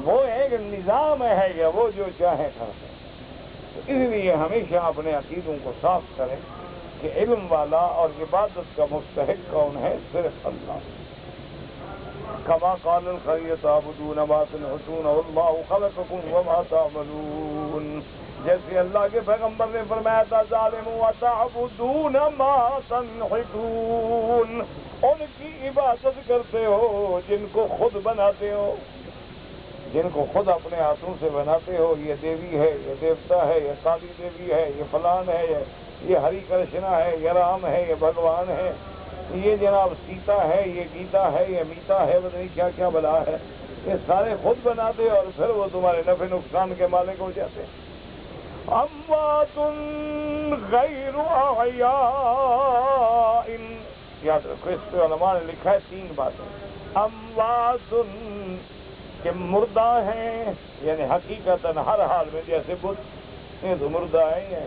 وہ ایک نظام ہے کہ وہ جو چاہے کرتے ہیں۔ تو اس لیے ہمیشہ اپنے عقیدوں کو صاف کریں کہ علم والا اور عبادت کا مستحق کون ہے؟ صرف اللہ۔ کما قال الخیر تعبدون ما تنحتون واللہ خلقکم وما تعملون، جیسے اللہ کے پیغمبر نے فرمایا تھا ظالموا وتعبدون ما تنحتون، ان کی عبادت کرتے ہو جن کو خود بناتے ہو، جن کو خود اپنے ہاتھوں سے بناتے ہو، یہ دیوی ہے، یہ دیوتا ہے، یہ کالی دیوی ہے، یہ فلان ہے، یہ ہری کرشنا ہے، یہ رام ہے، یہ بھگوان ہے، یہ جناب سیتا ہے، یہ گیتا ہے، یہ میتا ہے، پتہ نہیں کیا کیا بلا ہے، یہ سارے خود بناتے اور پھر وہ تمہارے نفع نقصان کے مالک ہو جاتے ہیں۔ اموات غیر احیاء، یاد رکھو اس پہ علماء نے لکھا ہے 3 باتیں۔ اموات کہ مردہ ہیں، یعنی حقیقتاً ہر حال میں، جیسے بت یہ تو مردہ ہے،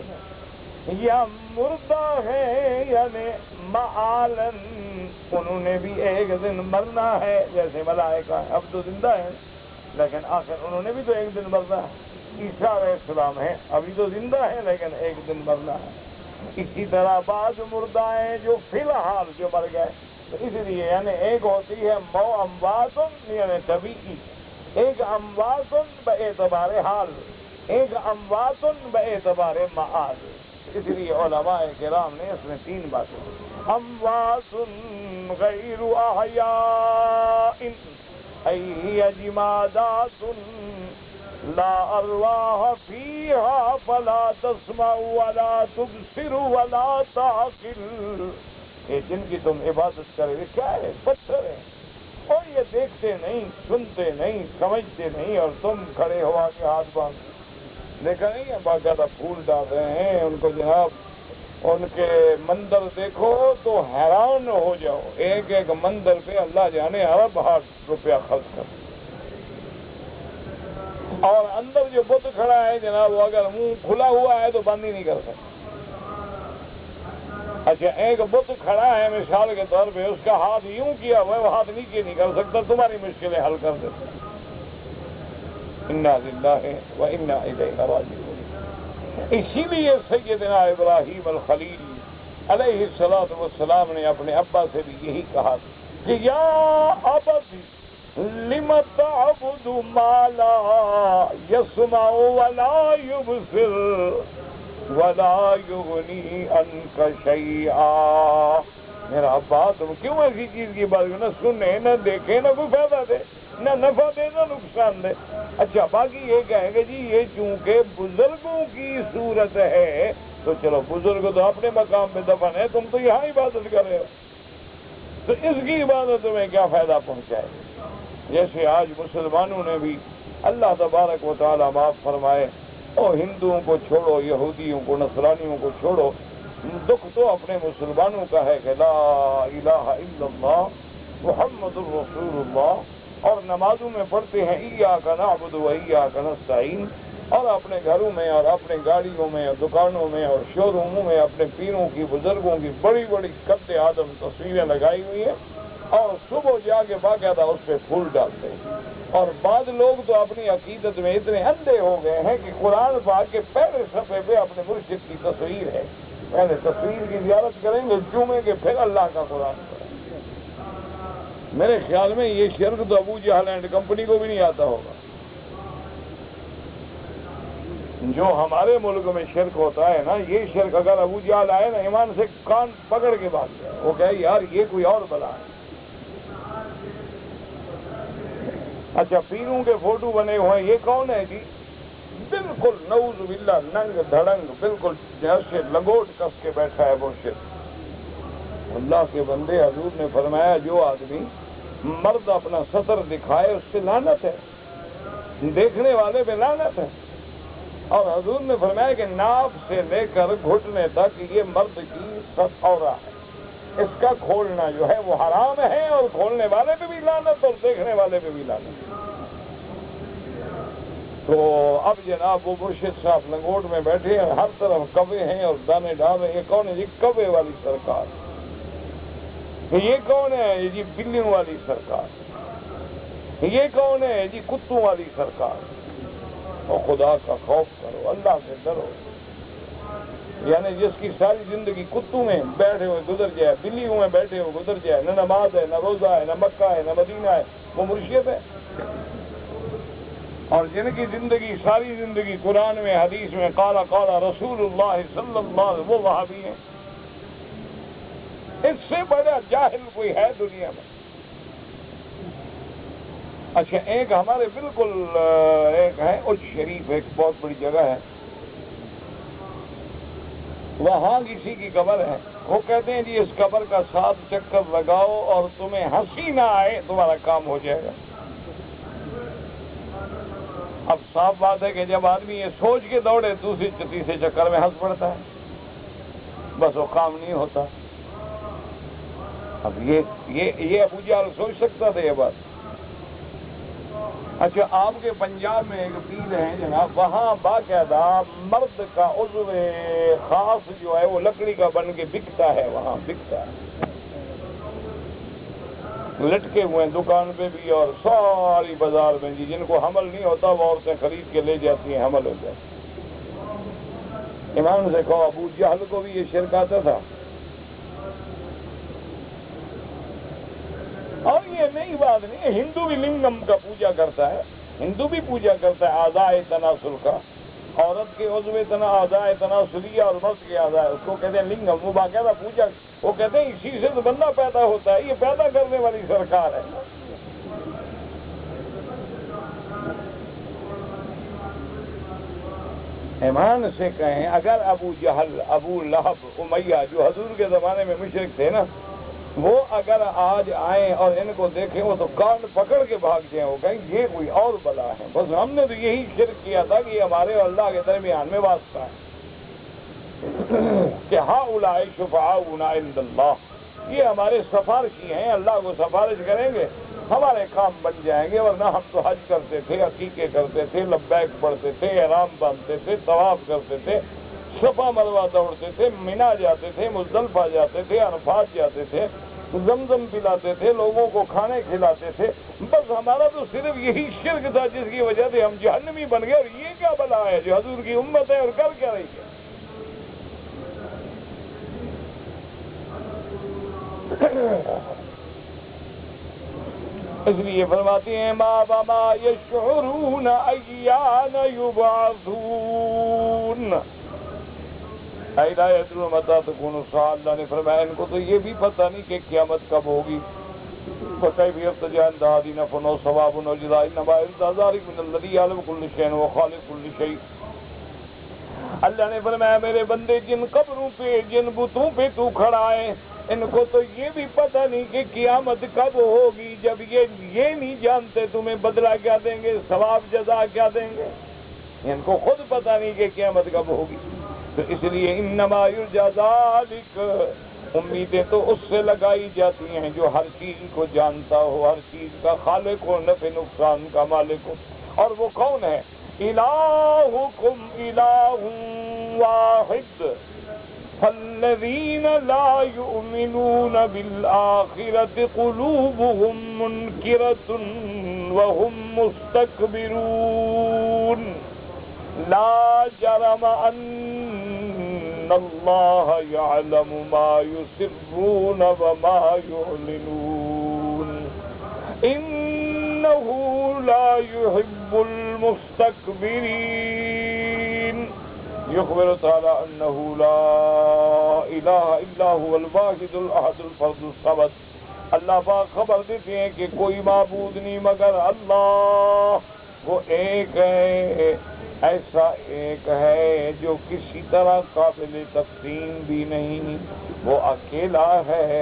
یا مردہ ہے یعنی معالن انہوں نے بھی ایک دن مرنا ہے، جیسے ملائکہ اب تو زندہ ہیں لیکن آخر انہوں نے بھی تو ایک دن مرنا ہے، عیسیٰ علیہ السلام ہیں ابھی تو زندہ ہیں لیکن ایک دن مرنا ہے۔ اسی طرح بعض مردہ ہیں جو فی الحال جو مر گئے، تو اس لیے یعنی ایک ہوتی ہے امواتن یعنی طبیعی، ایک امواتن باعتبار حال، ایک امواتن باعتبار معاد۔ اس لیے علماء کرام نے اس میں 3 باتیں، اموات غیر احیاء ای ہی جمادات لا ارواح فیہا فلا تسمع ولا تبصر ولا تعقل، یہ جن کی تم عبادت کرے کیا ہے؟ پتھر ہیں، اور یہ دیکھتے نہیں، سنتے نہیں، سمجھتے نہیں، اور تم کھڑے ہوا کے ہاتھ باندھ دیکھا نہیں ہے، باقاعدہ پھول ڈال رہے ہیں ان کو جناب، ان کے مندر دیکھو تو حیران ہو جاؤ، ایک ایک مندر پہ اللہ جانے ارب روپیہ خرچ کر، اور اندر جو بت کھڑا ہے جناب وہ اگر منہ کھلا ہوا ہے تو بند ہی نہیں کر سکتا۔ اچھا ایک بت کھڑا ہے مثال کے طور پہ، اس کا ہاتھ یوں کیا ہوا ہے، وہ ہاتھ نیچے نہیں کر سکتا، تمہاری مشکلیں حل کر دیتا۔ انا للہ و انا الیہ راجعون۔ اسی لیے سیدنا ابراہیم الخلیل علیہ الصلوۃ والسلام نے اپنے ابا سے بھی یہی کہا کہ یا ابت لم تعبد ما لا يسمع ولا يبصر ولا یغنی عنک شیئا، میرا ابا تم کیوں ایسی چیز کی بات نہ سنے نہ دیکھے نہ کوئی فائدہ دے، نہ نفع دے نہ نقصان دے۔ اچھا باقی یہ کہیں گے جی یہ چونکہ بزرگوں کی صورت ہے تو چلو بزرگ تو اپنے مقام پہ دفن ہے، تم تو یہاں عبادت کر رہے ہو، تو اس کی عبادت تمہیں کیا فائدہ پہنچائے؟ جیسے آج مسلمانوں نے بھی اللہ تبارک و تعالی معاف فرمائے، اور ہندوؤں کو چھوڑو، یہودیوں کو، نصرانیوں کو چھوڑو، دکھ تو اپنے مسلمانوں کا ہے کہ لا الہ الا اللہ محمد الرسول اللہ، اور نمازوں میں پڑھتے ہیں ایاک نعبد و ایاک نستعین، اور اپنے گھروں میں اور اپنے گاڑیوں میں اور دکانوں میں اور شو روموں میں اپنے پیروں کی بزرگوں کی بڑی بڑی قد آدم تصویریں لگائی ہوئی ہیں، اور صبح جا کے باقاعدہ اس پہ پھول ڈالتے ہیں۔ اور بعض لوگ تو اپنی عقیدت میں اتنے اندھے ہو گئے ہیں کہ قرآن پاک کے پہلے صفحے پہ اپنے مرشد کی تصویر ہے، پہلے تصویر کی زیارت کریں گے جمعے کے پھر اللہ کا قرآن پڑھیں گے۔ میرے خیال میں یہ شرک تو ابو جہل اینڈ کمپنی کو بھی نہیں آتا ہوگا۔ جو ہمارے ملک میں شرک ہوتا ہے نا، یہ شرک اگر ابو جہل آئے نا ایمان سے کان پکڑ کے بات جائے، وہ کہے یار یہ کوئی اور بلا ہے۔ اچھا پیروں کے فوٹو بنے ہوئے یہ کون ہے جی؟ بالکل نعوذ باللہ ننگ دھڑنگ، بالکل جیسے لنگوٹ کس کے بیٹھا ہے وہ شرک۔ اللہ کے بندے، حضور نے فرمایا جو آدمی مرد اپنا سطر دکھائے اس سے لعنت ہے، دیکھنے والے پہ لعنت ہے۔ اور حضور نے فرمایا کہ ناف سے لے کر گھٹنے تک یہ مرد کی عورہ ہے، اس کا کھولنا جو ہے وہ حرام ہے، اور کھولنے والے پہ بھی لعنت اور دیکھنے والے پہ بھی لعنت۔ تو اب جناب وہ مرشد صاحب لنگوٹ میں بیٹھے ہیں، ہر طرف کوے ہیں اور دانے ڈال رہے ہیں۔ یہ کون ہے جی؟ کوے والی سرکار۔ یہ کون ہے جی؟ بلیوں والی سرکار۔ یہ کون ہے جی؟ کتوں والی سرکار۔ اور خدا کا خوف کرو، اللہ سے ڈرو۔ یعنی جس کی ساری زندگی کتوں میں بیٹھے ہوئے گزر جائے، بلیوں میں بیٹھے ہوئے گزر جائے، نہ نماز ہے، نہ روزہ ہے، نہ مکہ ہے، نہ مدینہ ہے، وہ مرشد ہے۔ اور جن کی زندگی ساری زندگی قرآن میں حدیث میں قال قال رسول اللہ صلی اللہ علیہ وسلم، وہ وہابی ہیں۔ اس سے بڑا جاہل کوئی ہے دنیا میں؟ اچھا، ایک ہمارے بالکل ایک ہے اج شریف، ایک بہت بڑی جگہ ہے، وہاں کسی کی قبر ہے، وہ کہتے ہیں جی اس قبر کا 7 چکر لگاؤ اور تمہیں ہنسی نہ آئے تمہارا کام ہو جائے گا۔ اب صاف بات ہے کہ جب آدمی یہ سوچ کے دوڑے دوسری تیسرے چکر میں ہنس پڑتا ہے، بس وہ کام نہیں ہوتا۔ اب یہ ابو جہل سوچ سکتا تھا یہ بات؟ اچھا، آپ کے پنجاب میں ایک پیر ہیں جناب، وہاں باقاعدہ مرد کا عضو خاص جو ہے وہ لکڑی کا بن کے بکتا ہے، وہاں بکتا ہے، لٹکے ہوئے ہیں دکان پہ بھی اور ساری بازار میں جی، جن کو حمل نہیں ہوتا وہ عورتیں خرید کے لے جاتی ہیں، حمل ہو جائے۔ امام سے کہو ابو جہل کو بھی یہ شرک آتا تھا؟ اور یہ نئی بات نہیں ہے، ہندو بھی لنگم کا پوجا کرتا ہے، ہندو بھی پوجا کرتا ہے اعضائے تناسل کا، عورت کے عضو اعضائے تناسلیہ اور مرد کے اعضاء، اس کو کہتے ہیں لنگم، وہ باقاعدہ پوجا، وہ کہتے ہیں اسی سے تو بندہ پیدا ہوتا ہے، یہ پیدا کرنے والی سرکار ہے۔ ایمان سے کہیں، اگر ابو جہل، ابو لہب، امیہ جو حضور کے زمانے میں مشرک تھے نا، وہ اگر آج آئیں اور ان کو دیکھیں وہ تو کان پکڑ کے بھاگ جائیں، وہ کہیں یہ کوئی اور بلا ہے، بس ہم نے تو یہی شرک کیا تھا کہ یہ ہمارے اور اللہ کے درمیان میں واسطہ ہے کہ ہؤلاء شفعاؤنا عند اللہ، یہ ہمارے سفارشی ہیں، اللہ کو سفارش کریں گے ہمارے کام بن جائیں گے، ورنہ ہم تو حج کرتے تھے، عقیقے کرتے تھے، لبیک پڑھتے تھے، احرام باندھتے تھے، طواف کرتے تھے، صفا مروہ دوڑتے تھے، مینا جاتے تھے، مزدلفہ جاتے تھے، عرفات جاتے تھے، زمزم پلاتے تھے، لوگوں کو کھانے کھلاتے تھے، بس ہمارا تو صرف یہی شرک تھا جس کی وجہ سے ہم جہنمی بن گئے، اور یہ کیا بلا ہے جو حضور کی امت ہے اور کر کیا رہی ہے؟ اس لیے فرماتے ہیں ما وما یشعرون ایان یبعثون، اے لا یدرون متی تکون الساعۃ، اللہ نے فرمایا ان کو تو یہ بھی پتہ نہیں کہ قیامت کب ہوگی، فکیف یرتجی عند هذه نفع و ثواب و جزاء، انما یرضى ذلك من الذي يعلم كل شيء وخالق كل شيء۔ اللہ نے فرمایا میرے بندے جن قبروں پہ، جن بتوں پہ تو کھڑا ہے، ان کو تو یہ بھی پتہ نہیں کہ قیامت کب ہوگی، جب یہ نہیں جانتے تمہیں بدلہ کیا دیں گے، ثواب جزا کیا دیں گے، ان کو خود پتہ نہیں کہ قیامت کب ہوگی، تو اس لیے انما یرجی ذلک، امیدیں تو اس سے لگائی جاتی ہیں جو ہر چیز کو جانتا ہو، ہر چیز کا خالق ہو، نفع نقصان کا مالک ہو، اور وہ کون ہے؟ الہکم الہ واحد فالذین لا یؤمنون بالآخرة قلوبهم منکرة وهم مستکبرون لا جرم ان اللہ یعلم ما یسرون وما یعلنون انہ لا يحب المستكبرین۔ یخبر تعالی انہ لا الہ الا هو الواحد الاحد الفرد الصمد، اللہ پاک خبر دیتے ہیں کہ کوئی معبود نہیں مگر اللہ، وہ ایک ہے، ایسا ایک ہے جو کسی طرح قابل تقسیم بھی نہیں، وہ اکیلا ہے،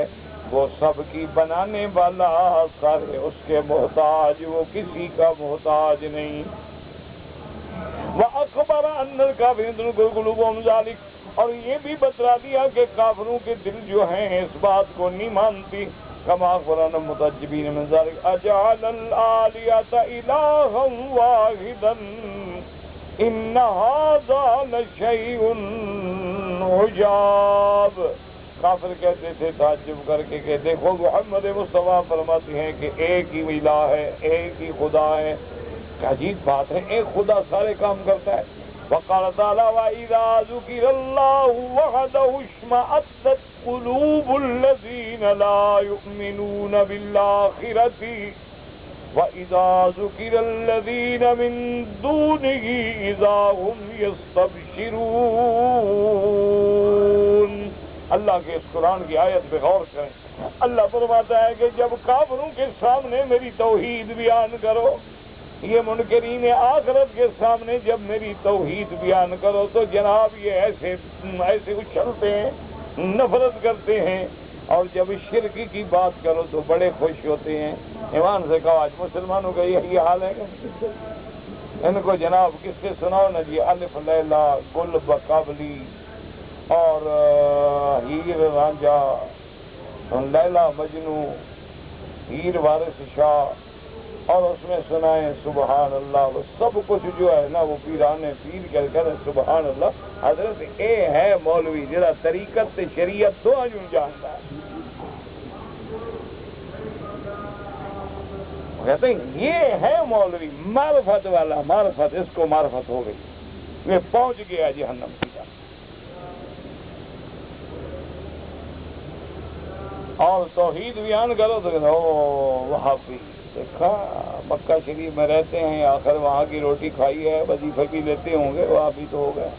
وہ سب کی بنانے والا، سارے اس کے محتاج، وہ کسی کا محتاج نہیں۔ وَأَخْبَرَ أَنَّ الْكَافِرِينَ قُلُوبُهُمْ ذَلِكَ، اور یہ بھی بتلا دیا کہ کافروں کے دل جو ہیں اس بات کو نہیں مانتی، كما أخبرنا المتعجبين من ذلك أجعل الآلهة إلها واحدا إن هذا لشيء عجاب۔ کافر کہتے تھے تعجب کر کے کہ دیکھو محمد مصطفیٰ فرماتے ہیں کہ ایک ہی الہ ہے، ایک ہی خدا ہے، عجیب بات ہے، ایک خدا سارے کام کرتا ہے، وقال تعالی وَإِذَا ذُكِرَ اللَّهُ وَحْدَهُ اشْمَأَزَّتْ قُلُوبُ الَّذِينَ لَا يُؤْمِنُونَ بِالْآخِرَةِ وَإِذَا ذُكِرَ الَّذِينَ مِن دُونِهِ إِذَا هُمْ يَسْتَبْشِرُونَ۔ اللہ کے اس قرآن کی آیت پہ غور کریں۔ اللہ فرماتا ہے کہ جب کافروں کے سامنے میری توحید بیان کرو، یہ منکرین آخرت کے سامنے جب میری توحید بیان کرو تو جناب یہ ایسے اچھلتے ہیں، نفرت کرتے ہیں، اور جب شرک کی بات کرو تو بڑے خوش ہوتے ہیں۔ ایمان سے کہو آج مسلمانوں کا یہی حال ہے کہ ان کو جناب کس سے سناؤ نا جی، الف لیلا، گل بقابلی، اور ہیر رانجھا، لیلا مجنو، ہیر وارث شاہ، اور اس میں سنائیں سبحان اللہ، وہ سب کچھ جو ہے نا وہ پیرانے پیر کر کر سبحان اللہ۔ حضرت اے ہے مولوی جڑا طریقت تے شریعت دو جو جانتا ہے، کہتے ہیں یہ ہے مولوی معرفت والا، معرفت، اس کو معرفت ہو گئی، یہ پہنچ گیا جہنم کی طرف۔ اور توحید بیان کرو تو وہاں بھی دیکھا مکہ شریف میں رہتے ہیں، آخر وہاں کی روٹی کھائی ہے، وظیفے بھی لیتے ہوں گے، وہاں بھی تو ہو گئے۔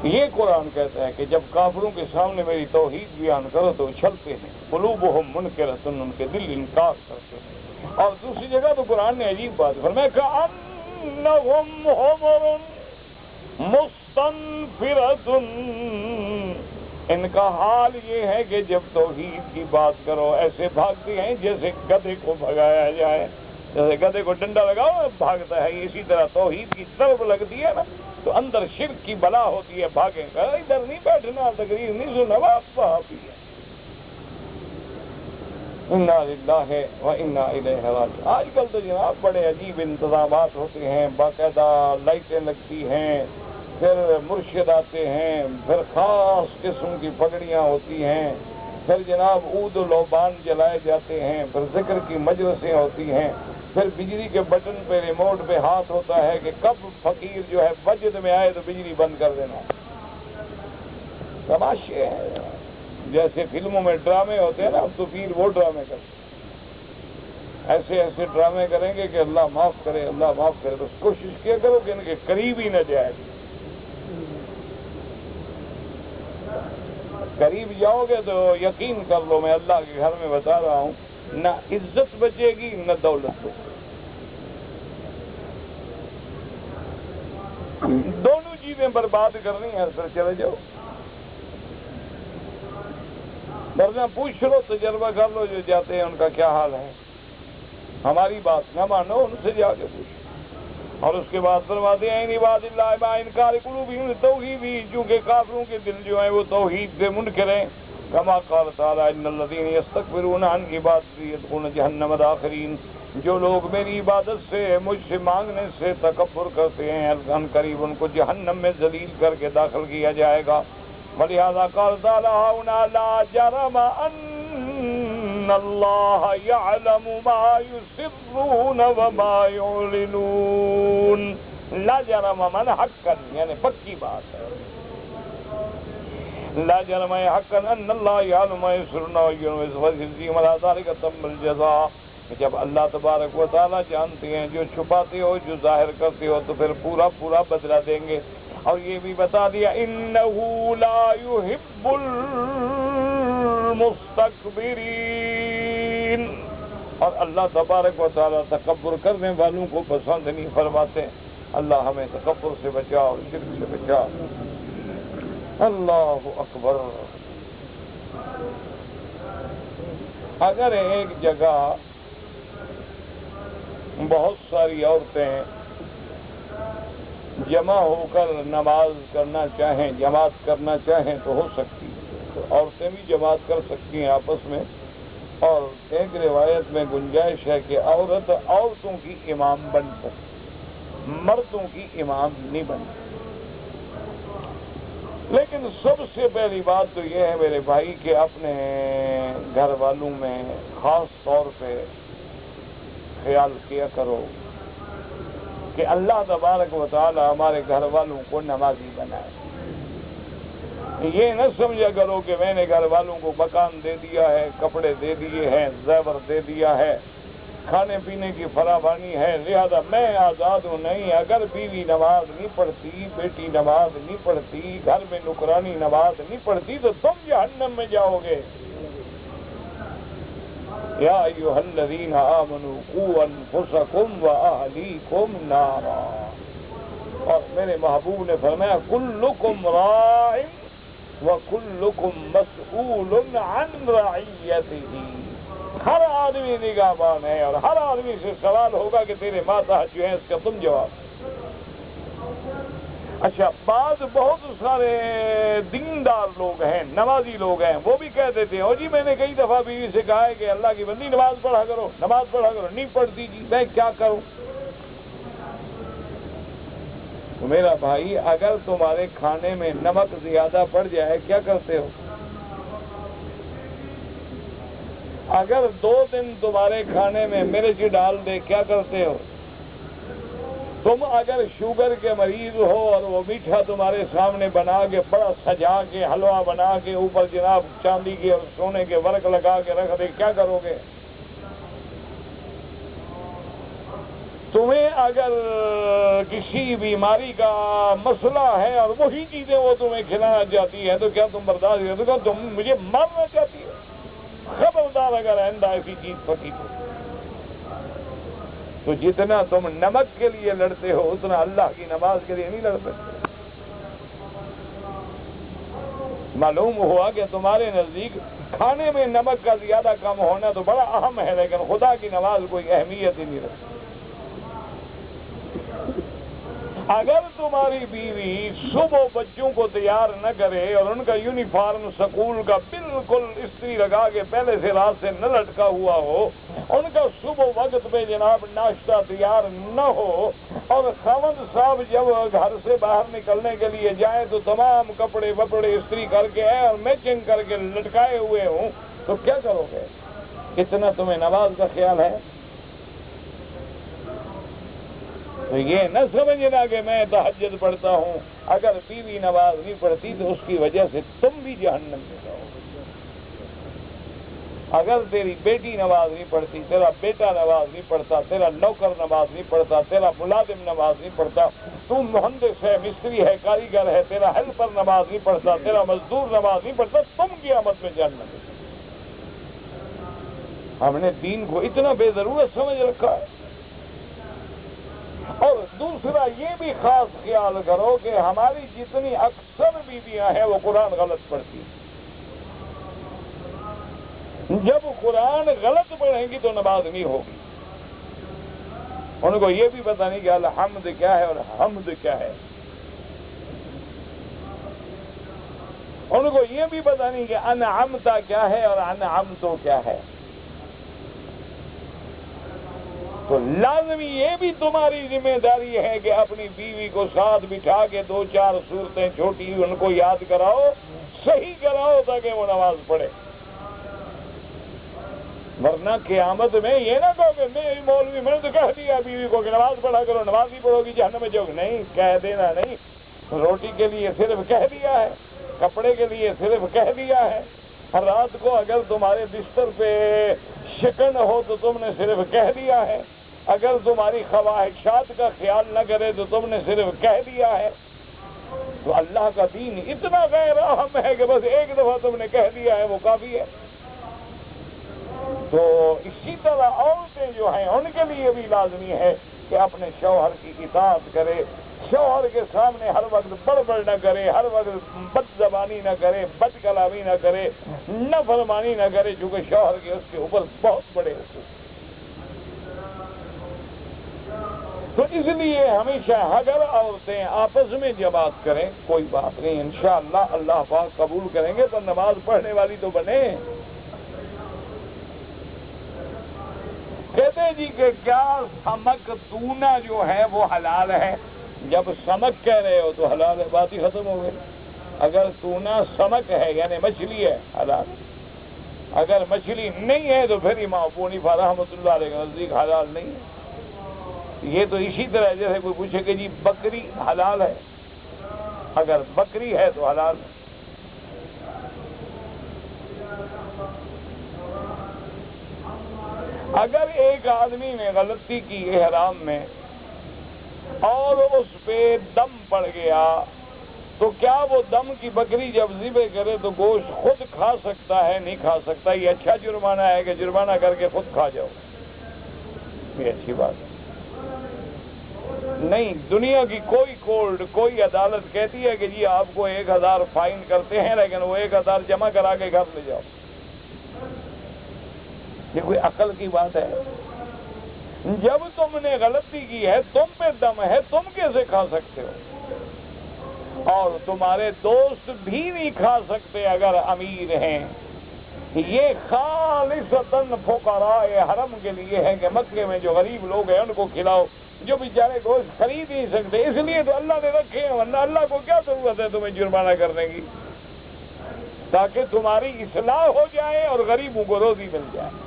یہ قرآن کہتا ہے کہ جب کافروں کے سامنے میری توحید بیان کرو تو اچھلتے ہیں، قلوبہم منکرۃ، ان کے دل انکار کرتے ہیں۔ اور دوسری جگہ تو قرآن نے عجیب بات فرمایا کہ کأنہم حمر مستنفرۃ، ان کا حال یہ ہے کہ جب توحید کی بات کرو ایسے بھاگتے ہیں جیسے گدھے کو بھگایا جائے، جیسے گدھے کو ڈنڈا لگاؤ بھاگتا ہے، اسی طرح توحید کی ضرب لگتی ہے نا تو اندر شرک کی بلا ہوتی ہے، بھاگیں گا، ادھر نہیں بیٹھنا، تقریر نہیں سننا، وہاں بھی ہے۔ انا للہ و انا الیہ راجعون۔ آج کل تو جناب بڑے عجیب انتظامات ہوتے ہیں، باقاعدہ لائٹیں لگتی ہیں، پھر مرشد آتے ہیں، پھر خاص قسم کی پگڑیاں ہوتی ہیں، پھر جناب عود و لوبان جلائے جاتے ہیں، پھر ذکر کی مجلسیں ہوتی ہیں، پھر بجلی کے بٹن پہ ریموٹ پہ ہاتھ ہوتا ہے کہ کب فقیر جو ہے وجد میں آئے تو بجلی بند کر دینا۔ تماشے ہیں جیسے فلموں میں ڈرامے ہوتے ہیں نا، اب تو پیر وہ ڈرامے کرتے ہیں، ایسے ایسے ڈرامے کریں گے کہ اللہ معاف کرے، اللہ معاف کرے، بس کوشش کیا کرو کہ ان کے قریب ہی نہ جائے۔ قریب جاؤ گے تو یقین کر لو میں اللہ کے گھر میں بتا رہا ہوں، نہ عزت بچے گی نہ دولت بچے گی، دونوں چیزیں برباد کرنی ہیں، سر چلے جاؤ، ورنہ پوچھ لو، تجربہ کر لو جو جاتے ہیں ان کا کیا حال ہے، ہماری بات نہ مانو، ان سے جا کے پوچھو۔ اور اس کے بعد فرماتے ہیں عباد اللہ ما انکار قلوبہم توحید، چونکہ کافروں کے دل جو ہیں وہ توحید سے منکر ہیں، کما قال تعالی ان الذین یستکبرون عن عبادتی یدخلون جہنم داخرین، جو لوگ میری عبادت سے، مجھ سے مانگنے سے تکبر کرتے ہیں، ان قریب ان کو جہنم میں ذلیل کر کے داخل کیا جائے گا۔ ولہذا قال تعالی هنا لا جرم ان اللہ یعلم ما یسرون وما یعلنون، لا جرم من حقا، یعنی پکی بات ہے، لا جرم حقا ان اللہ یعلم ما یسرون وما یعلنون ولا ذلك تم الجزاء، جب اللہ تبارک و تعالی جانتے ہیں جو چھپاتے ہو جو ظاہر کرتے ہو تو پھر پورا پورا بدلہ دیں گے۔ اور یہ بھی بتا دیا انہ لا یحب المستکبرین، اور اللہ تبارک و تعالی تکبر کرنے والوں کو پسند نہیں فرماتے۔ اللہ ہمیں تکبر سے بچا اور شرک سے بچا۔ اللہ اکبر۔ اگر ایک جگہ بہت ساری عورتیں جمع ہو کر نماز کرنا چاہیں، جماعت کرنا چاہیں تو ہو سکتی ہے، تو عورتیں بھی جماعت کر سکتی ہیں آپس میں۔ اور ایک روایت میں گنجائش ہے کہ عورت عورتوں کی امام بن سکتی، مردوں کی امام نہیں بن سکتی۔ لیکن سب سے پہلی بات تو یہ ہے میرے بھائی کہ اپنے گھر والوں میں خاص طور پہ خیال کیا کرو کہ اللہ تبارک و تعالی ہمارے گھر والوں کو نمازی بنائے۔ یہ نہ سمجھا کرو کہ میں نے گھر والوں کو مکان دے دیا ہے، کپڑے دے دیے ہیں، زیور دے دیا ہے، کھانے پینے کی فراوانی ہے، لہذا میں آزاد ہوں۔ نہیں، اگر بیوی نماز نہیں پڑھتی، بیٹی نماز نہیں پڑھتی، گھر میں نکرانی نماز نہیں پڑھتی تو تم جہنم میں جاؤ گے۔ یا ایھا الذین آمنوا قوا انفسکم واہلیکم نارا، اور میرے محبوب نے فرمایا کلکم راع وکلکم مسئول عن رعیتہ، ہر آدمی نگہبان ہے اور ہر آدمی سے سوال ہوگا کہ تیرے ماتحت جو ہیں اس کا تم جواب۔ اچھا، بعض بہت سارے دیندار لوگ ہیں، نمازی لوگ ہیں، وہ بھی کہہ دیتے ہیں او جی میں نے کئی دفعہ بیوی سے کہا ہے کہ اللہ کی بندی نماز پڑھا کرو، نماز پڑھا کرو، نہیں پڑھتی جی، میں کیا کروں؟ تو میرا بھائی، اگر تمہارے کھانے میں نمک زیادہ پڑ جائے کیا کرتے ہو؟ اگر 2 دن تمہارے کھانے میں مرچ ڈال دے کیا کرتے ہو؟ تم اگر شوگر کے مریض ہو اور وہ میٹھا تمہارے سامنے بنا کے بڑا سجا کے حلوہ بنا کے اوپر جناب چاندی کے اور سونے کے ورق لگا کے رکھ دے کیا کرو گے؟ تمہیں اگر کسی بیماری کا مسئلہ ہے اور وہی چیزیں وہ تمہیں کھلانا چاہتی ہے تو کیا تم برداشت کرتے ہو؟ تم مجھے مارنا چاہتی ہو؟ خبردار اگر آئندہ ایسی چیز پکی تو جتنا تم نمک کے لیے لڑتے ہو اتنا اللہ کی نماز کے لیے نہیں لڑ سکتے۔ معلوم ہوا کہ تمہارے نزدیک کھانے میں نمک کا زیادہ کم ہونا تو بڑا اہم ہے، لیکن خدا کی نماز کوئی اہمیت ہی نہیں رکھتی۔ اگر تمہاری بیوی صبح بچوں کو تیار نہ کرے اور ان کا یونیفارم سکول کا بالکل استری لگا کے پہلے سے رات سے نہ لٹکا ہوا ہو، ان کا صبح وقت پہ جناب ناشتہ تیار نہ ہو، اور خاوند صاحب جب گھر سے باہر نکلنے کے لیے جائیں تو تمام کپڑے وپڑے استری کر کے آئے اور میچنگ کر کے لٹکائے ہوئے ہوں، تو کیا کرو گے؟ اتنا تمہیں نماز کا خیال ہے؟ تو یہ نہ سمجھنا کہ میں تہجد پڑھتا ہوں، اگر بیوی نماز نہیں پڑھتی تو اس کی وجہ سے تم بھی جہنم میں جاؤ گے۔ اگر تیری بیٹی نماز نہیں پڑھتی، تیرا بیٹا نماز نہیں پڑھتا، تیرا نوکر نماز نہیں پڑھتا، تیرا ملازم نماز نہیں پڑھتا، تو مہندس ہے، مستری ہے، کاریگر ہے، تیرا ہیلپر نماز نہیں پڑھتا، تیرا مزدور نماز نہیں پڑھتا، تم قیامت میں جہنم میں جاؤ۔ ہم نے دین کو اتنا بے ضرورت سمجھ رکھا ہے۔ اور دوسرا یہ بھی خاص خیال کرو کہ ہماری جتنی اکثر بیویاں ہیں وہ قرآن غلط پڑھتی ہیں۔ جب قرآن غلط پڑھیں گی تو نماز نہیں ہوگی۔ ان کو یہ بھی پتہ نہیں کہ الحمد کیا ہے اور حمد کیا ہے، ان کو یہ بھی پتہ نہیں کہ انعمتا کیا ہے اور انعمتو کیا ہے۔ تو لازمی یہ بھی تمہاری ذمہ داری ہے کہ اپنی بیوی کو ساتھ بٹھا کے 2-4 صورتیں چھوٹی ان کو یاد کراؤ، صحیح کراؤ تاکہ وہ نماز پڑھے۔ ورنہ قیامت میں یہ نہ کہو کہ میں مولوی میں نے تو کہہ دیا بیوی کو کہ نماز پڑھا کرو، نماز نہیں پڑھو گی جہنم میں جاؤ گے۔ نہیں، کہہ دینا نہیں، روٹی کے لیے صرف کہہ دیا ہے، کپڑے کے لیے صرف کہہ دیا ہے، رات کو اگر تمہارے بستر پہ شکن ہو تو تم نے صرف کہہ دیا ہے، اگر تمہاری خواہشات کا خیال نہ کرے تو تم نے صرف کہہ دیا ہے۔ تو اللہ کا دین اتنا غیر اہم ہے کہ بس ایک دفعہ تم نے کہہ دیا ہے وہ کافی ہے۔ تو اسی طرح عورتیں جو ہیں ان کے لیے بھی لازمی ہے کہ اپنے شوہر کی اطاعت کرے، شوہر کے سامنے ہر وقت بڑبڑ نہ کرے، ہر وقت بد زبانی نہ کرے، بد کلامی نہ کرے، نافرمانی نہ کرے، چونکہ شوہر کے اس کے اوپر بہت بڑے حقوق۔ تو اس لیے ہمیشہ اگر عورتیں آپس میں جماعت کریں کوئی بات نہیں، انشاءاللہ اللہ پاک قبول کریں گے تو نماز پڑھنے والی تو بنے۔ کہتے جی کہ کیا سمک دونا جو ہے وہ حلال ہے؟ جب سمک کہہ رہے ہو تو حلال ہے، بات ہی ختم ہو گئی۔ اگر تونا سمک ہے یعنی مچھلی ہے حلال، اگر مچھلی نہیں ہے تو پھر امام ابو حنیفہ رحمۃ اللہ علیہ کے نزدیک حلال نہیں ہے۔ یہ تو اسی طرح جیسے کوئی پوچھے کہ جی بکری حلال ہے، اگر بکری ہے تو حلال ہے۔ اگر ایک آدمی نے غلطی کی احرام میں اور اس پہ دم پڑ گیا تو کیا وہ دم کی بکری جب ذبح کرے تو گوشت خود کھا سکتا ہے؟ نہیں کھا سکتا۔ یہ اچھا جرمانہ ہے کہ جرمانہ کر کے خود کھا جاؤ، یہ اچھی بات ہے نہیں۔ دنیا کی کوئی کورٹ، کوئی عدالت کہتی ہے کہ جی آپ کو 1000 فائن کرتے ہیں لیکن وہ 1000 جمع کرا کے گھر لے جاؤ، یہ کوئی عقل کی بات ہے؟ جب تم نے غلطی کی ہے، تم پہ دم ہے، تم کیسے کھا سکتے ہو؟ اور تمہارے دوست بھی نہیں کھا سکتے اگر امیر ہیں۔ یہ خالصتاً فقراء حرم کے لیے ہے کہ مکے میں جو غریب لوگ ہیں ان کو کھلاؤ، جو بیچارے گوشت خرید نہیں سکتے۔ اس لیے تو اللہ نے رکھے ہیں، ورنہ اللہ کو کیا ضرورت ہے تمہیں جرمانہ کرنے کی؟ تاکہ تمہاری اصلاح ہو جائے اور غریبوں کو روزی مل جائے۔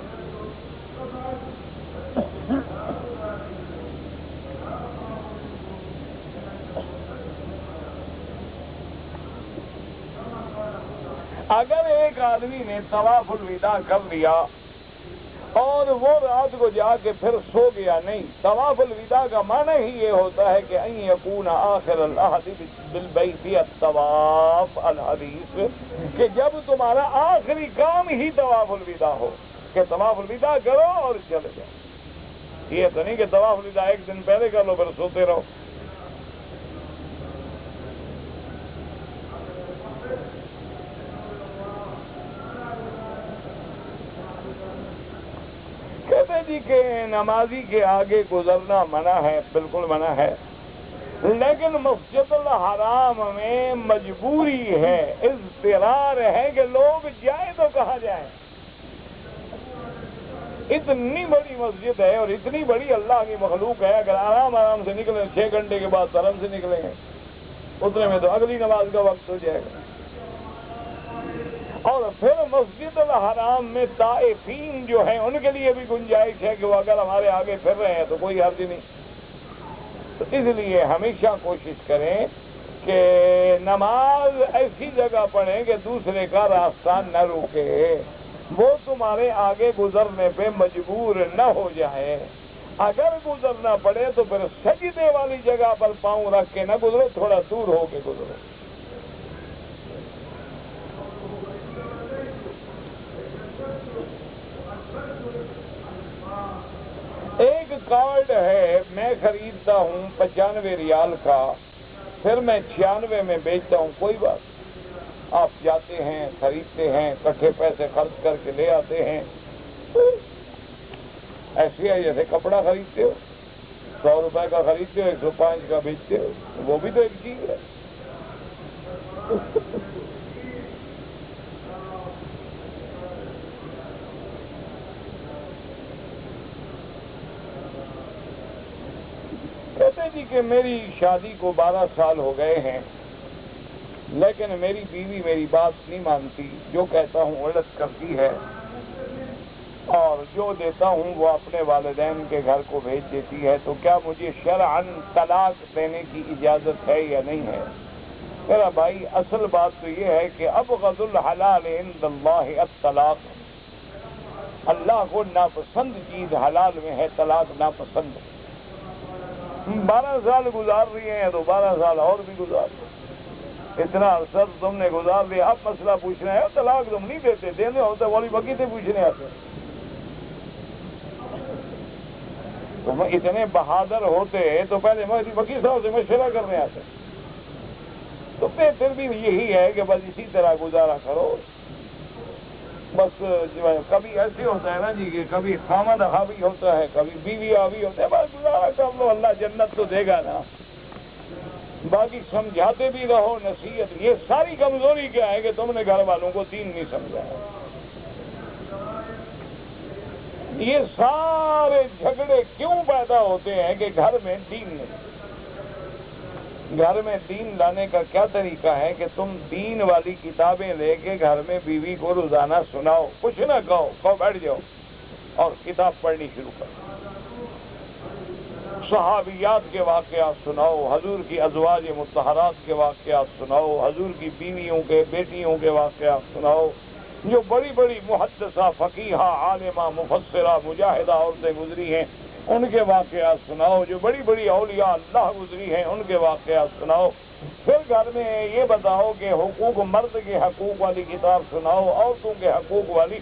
اگر ایک آدمی نے طواف الوداع کر لیا اور وہ رات کو جا کے پھر سو گیا نہیں، طواف الوداع کا معنی ہی یہ ہوتا ہے کہ ان یکون آخر العہد بالبیت الطواف الحدیث، کہ جب تمہارا آخری کام ہی طواف الوداع ہو، کہ طواف الوداع کرو اور چلے جاؤ۔ یہ تو نہیں کہ طواف الوداع ایک دن پہلے کر لو پھر سوتے رہو۔ کہتے جی کہ نمازی کے آگے گزرنا منع ہے، بالکل منع ہے، لیکن مسجد الحرام میں مجبوری ہے، اضطرار ہے کہ لوگ جائیں تو کہاں جائیں؟ اتنی بڑی مسجد ہے اور اتنی بڑی اللہ کی مخلوق ہے، اگر آرام سے نکلیں 6 گھنٹے کے بعد طرف سے نکلیں گے اتنے میں تو اگلی نماز کا وقت ہو جائے گا۔ اور پھر مسجد الحرام میں طائفین جو ہیں ان کے لیے بھی گنجائش ہے کہ وہ اگر ہمارے آگے پھر رہے ہیں تو کوئی حرج نہیں۔ تو اس لیے ہمیشہ کوشش کریں کہ نماز ایسی جگہ پڑھیں کہ دوسرے کا راستہ نہ روکے، وہ تمہارے آگے گزرنے پہ مجبور نہ ہو جائے۔ اگر گزرنا پڑے تو پھر سجدے والی جگہ پر پاؤں رکھ کے نہ گزرو، تھوڑا دور ہو کے گزرو۔ ایک کارڈ ہے، میں خریدتا ہوں 95 ریال کا، پھر میں 96 میں بیچتا ہوں، کوئی بات، آپ جاتے ہیں خریدتے ہیں، اکٹھے پیسے خرچ کر کے لے آتے ہیں، ایسے ہے جیسے کپڑا خریدتے ہو، 100 روپے کا خریدتے ہو 105 کا بیچتے ہو، وہ بھی تو ایک چیز ہے۔ کہتے جی کہ میری شادی کو 12 سال ہو گئے ہیں لیکن میری بیوی میری بات نہیں مانتی، جو کہتا ہوں الٹ کرتی ہے، اور جو دیتا ہوں وہ اپنے والدین کے گھر کو بھیج دیتی ہے، تو کیا مجھے شرعاً طلاق دینے کی اجازت ہے یا نہیں ہے؟ میرا بھائی اصل بات تو یہ ہے کہ ابغض الحلال عند اللہ الطلاق، اللہ کو ناپسند چیز حلال میں ہے طلاق، ناپسند ہے۔ 12 سال گزار رہی ہیں تو 12 سال اور بھی گزار رہے، اتنا عرصہ تم نے گزار لیا، اب مسئلہ پوچھنا ہے، طلاق تم نہیں دیتے، دینے ہوتے والی بکی سے پوچھنے آتے۔ تم اتنے بہادر ہوتے تو پہلے وکیل صاحب سے مشورہ کرنے آتے۔ تو پھر بھی یہی ہے کہ بس اسی طرح گزارا کرو۔ بس کبھی ایسے ہوتا ہے نا جی کہ کبھی خامد حاوی ہوتا ہے، کبھی بیوی حاوی ہوتا ہے، بس گزارا کر لو، اللہ جنت تو دے گا نا۔ باقی سمجھاتے بھی رہو، نصیحت۔ یہ ساری کمزوری کیا ہے کہ تم نے گھر والوں کو دین نہیں سمجھایا۔ یہ سارے جھگڑے کیوں پیدا ہوتے ہیں کہ گھر میں دین نہیں۔ گھر میں دین لانے کا کیا طریقہ ہے کہ تم دین والی کتابیں لے کے گھر میں بیوی کو روزانہ سناؤ، کچھ نہ کہو بیٹھ جاؤ اور کتاب پڑھنی شروع کرو۔ صحابیات کے واقعات سناؤ، حضور کی ازواج مطہرات کے واقعات سناؤ، حضور کی بیویوں کے بیٹیوں کے واقعات سناؤ، جو بڑی بڑی محدثہ فقیہہ عالمہ مفسرہ مجاہدہ عورتیں گزری ہیں ان کے واقعات سناؤ، جو بڑی بڑی اولیاء اللہ گزری ہیں ان کے واقعات سناؤ، پھر گھر میں یہ بتاؤ کہ حقوق مرد کے حقوق والی کتاب سناؤ، عورتوں کے حقوق والی۔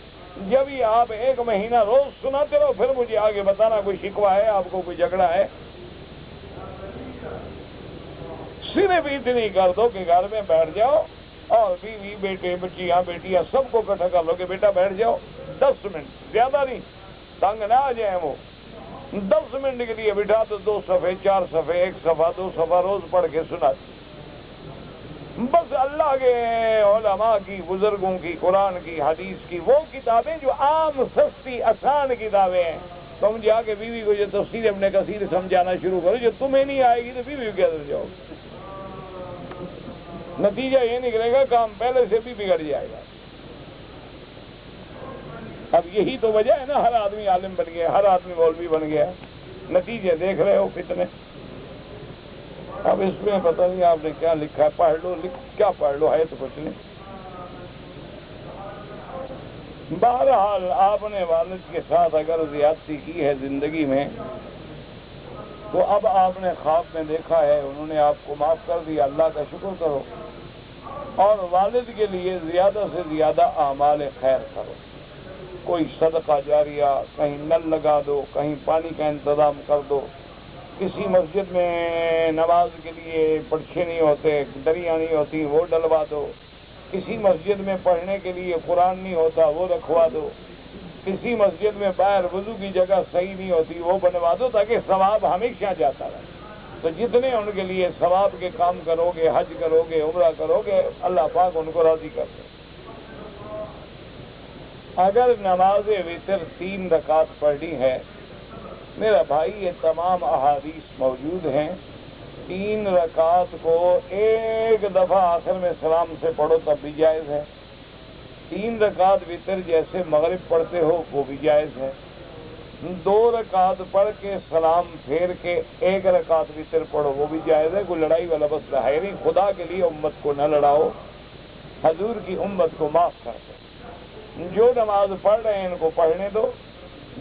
جب یہ آپ 1 مہینہ روز سناتے رہو پھر مجھے آگے بتانا کوئی شکوہ ہے آپ کو، کوئی جھگڑا ہے۔ صرف اتنی کر دو کہ گھر میں بیٹھ جاؤ اور بیوی بیٹے بچیاں بیٹیاں سب کو اکٹھا کر لو کہ بیٹا بیٹھ جاؤ 10 منٹ، زیادہ نہیں، تنگ نہ آ جائیں وہ، 10 منٹ کے لیے بٹھا تو 2 صفحے 4 صفحے 1 صفحہ 2 صفحہ روز پڑھ کے سنا۔ بس اللہ کے علماء کی، بزرگوں کی، قرآن کی، حدیث کی وہ کتابیں جو عام سستی آسان کتابیں ہیں، تم جا کے بیوی کو جو تفسیر ابن کثیر سمجھانا شروع کرو، جو تمہیں نہیں آئے گی تو بیوی کو کیسے جاؤ؟ نتیجہ یہ نکلے گا کام پہلے سے بھی بگڑ جائے گا۔ اب یہی تو وجہ ہے نا، ہر آدمی عالم بن گیا، ہر آدمی مولوی بن گیا، نتیجے دیکھ رہے ہو کتنے۔ اب اس میں پتہ نہیں آپ نے کیا لکھا ہے، پڑھ لو، کیا پڑھ لو، ہے تو کچھ نہیں۔ بہرحال آپ نے والد کے ساتھ اگر زیادتی کی ہے زندگی میں تو اب آپ نے خواب میں دیکھا ہے، انہوں نے آپ کو معاف کر دیا، اللہ کا شکر کرو، اور والد کے لیے زیادہ سے زیادہ اعمال خیر کرو۔ کوئی صدقہ جاریہ، کہیں نل لگا دو، کہیں پانی کا انتظام کر دو، کسی مسجد میں نماز کے لیے پرچھے نہیں ہوتے، دریاں نہیں ہوتی، وہ ڈلوا دو، کسی مسجد میں پڑھنے کے لیے قرآن نہیں ہوتا وہ رکھوا دو، کسی مسجد میں باہر وضو کی جگہ صحیح نہیں ہوتی وہ بنوا دو، تاکہ ثواب ہمیشہ جاتا رہے۔ تو جتنے ان کے لیے ثواب کے کام کرو گے، حج کرو گے، عمرہ کرو گے، اللہ پاک ان کو راضی کر دے۔ اگر نماز وتر 3 رکعت پڑھنی ہے، میرا بھائی یہ تمام احادیث موجود ہیں، 3 رکعت کو ایک دفعہ آخر میں سلام سے پڑھو تب بھی جائز ہے، 3 رکعت وتر جیسے مغرب پڑھتے ہو وہ بھی جائز ہے، 2 رکعت پڑھ کے سلام پھیر کے 1 رکعت وتر پڑھو وہ بھی جائز ہے۔ کوئی لڑائی والا مسئلہ ہے نہیں، خدا کے لیے امت کو نہ لڑاؤ، حضور کی امت کو معاف کر دو۔ جو نماز پڑھ رہے ہیں ان کو پڑھنے دو،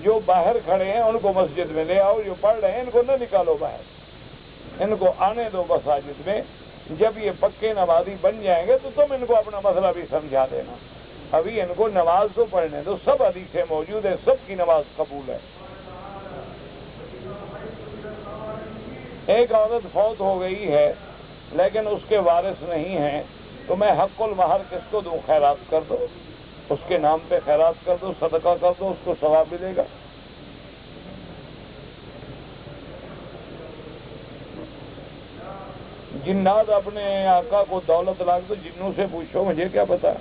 جو باہر کھڑے ہیں ان کو مسجد میں لے آؤ، جو پڑھ رہے ہیں ان کو نہ نکالو باہر، ان کو آنے دو مساجد میں۔ جب یہ پکے نمازی بن جائیں گے تو تم ان کو اپنا مسئلہ بھی سمجھا دینا، ابھی ان کو نماز تو پڑھنے دو، سب حدیثیں موجود ہیں، سب کی نماز قبول ہے۔ ایک عورت فوت ہو گئی ہے لیکن اس کے وارث نہیں ہیں، تو میں حق المہر کس کو دوں؟ خیرات کر دو، اس کے نام پہ خیرات کر دو، صدقہ کر دو، اس کو ثواب ملے گا۔ جنات اپنے آقا کو دولت لاکھ دو، جنوں سے پوچھو، مجھے کیا پتا۔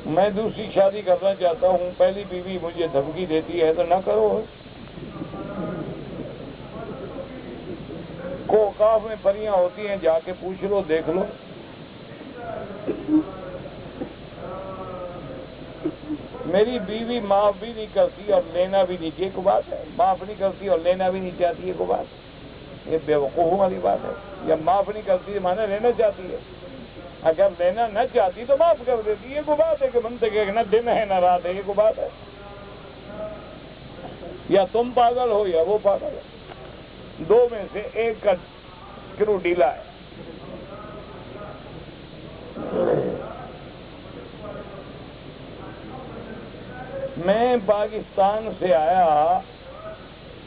میں دوسری شادی کرنا چاہتا ہوں، پہلی بیوی مجھے دھمکی دیتی ہے تو نہ کرو۔ کوکاف میں پریاں ہوتی ہیں، جا کے پوچھ لو، دیکھ لو۔ میری بیوی معاف بھی نہیں کرتی اور لینا بھی نہیں، یہ کو بات ہے؟ معاف نہیں کرتی اور لینا بھی نہیں چاہتی، یہ کو بات ہے؟ یہ بے وقوفوں والی بات ہے۔ یا معاف نہیں کرتی مانے لینا چاہتی ہے، اگر لینا نہ چاہتی تو معاف کر دیتی، یہ کو بات ہے کہ بنتے کہ نہ دن ہے نہ رات ہے، یہ کو بات ہے؟ یا تم پاگل ہو یا وہ پاگل ہے، 2 میں سے ایک کا کرو ڈھیلا ہے۔ میں پاکستان سے آیا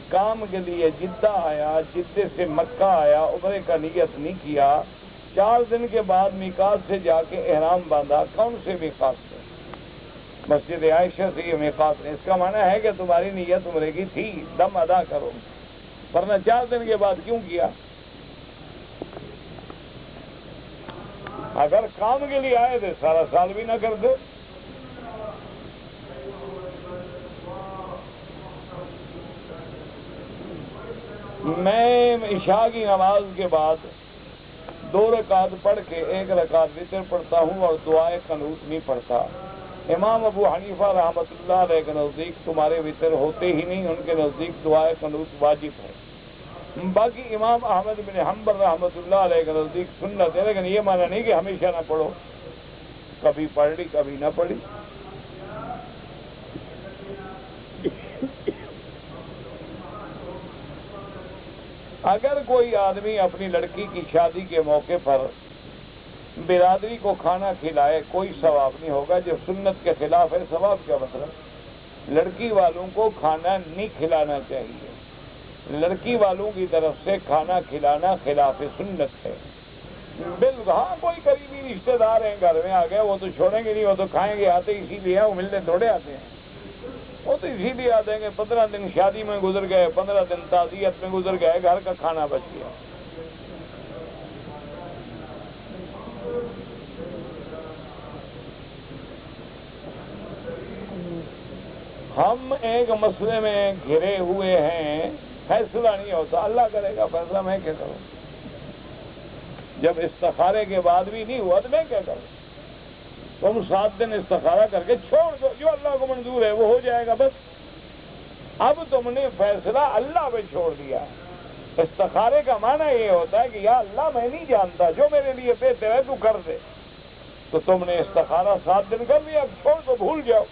کام کے لیے، جدہ آیا، جدے سے مکہ آیا، عمرے کا نیت نہیں کیا، 4 دن کے بعد میقات سے جا کے احرام باندھا۔ کون سے میقات سے؟ مسجد عائشہ سے یہ میقات ہے۔ اس کا معنی ہے کہ تمہاری نیت عمرے کی تھی، دم ادا کرو، ورنہ 4 دن کے بعد کیوں کیا؟ اگر کام کے لیے آئے تھے سارا سال بھی نہ کرتے۔ میں عشاء کی نماز کے بعد 2 رکعت پڑھ کے 1 رکعت وتر پڑھتا ہوں اور دعائے قنوت نہیں پڑھتا۔ امام ابو حنیفہ رحمۃ اللہ علیہ کے نزدیک تمہارے وطر ہوتے ہی نہیں، ان کے نزدیک دعائے قنوت واجب ہے۔ باقی امام احمد بن حنبل رحمۃ اللہ علیہ کے نزدیک سنت ہے، لیکن یہ معنی نہیں کہ ہمیشہ نہ پڑھو، کبھی پڑھ لی کبھی نہ پڑھی۔ اگر کوئی آدمی اپنی لڑکی کی شادی کے موقع پر برادری کو کھانا کھلائے کوئی ثواب نہیں ہوگا، جو سنت کے خلاف ہے۔ ثواب کیا مطلب؟ لڑکی والوں کو کھانا نہیں کھلانا چاہیے، لڑکی والوں کی طرف سے کھانا کھلانا خلاف سنت ہے۔ بالکل ہاں، کوئی قریبی رشتہ دار ہیں گھر میں آ گئے، وہ تو چھوڑیں گے نہیں، وہ تو کھائیں گے، آتے اسی لیے وہ ملنے تھوڑے آتے ہیں، وہ تو اسی لیے آتے ہیں کہ 15 دن شادی میں گزر گئے، 15 دن تعزیت میں گزر گئے، گھر کا کھانا بچ گیا۔ ہم ایک مسئلے میں گھرے ہوئے ہیں، فیصلہ نہیں ہوتا، اللہ کرے گا فیصلہ، میں کیا کروں؟ جب استخارے کے بعد بھی نہیں ہوا تو میں کیا کروں؟ تم 7 دن استخارہ کر کے چھوڑ دو، جو اللہ کو منظور ہے وہ ہو جائے گا بس۔ اب تم نے فیصلہ اللہ پہ چھوڑ دیا۔ استخارے کا معنی یہ ہوتا ہے کہ یا اللہ میں نہیں جانتا، جو میرے لیے بہتر ہے تو کر دے۔ تو تم نے استخارہ 7 دن کر لیا، اب چھوڑ دو، بھول جاؤ،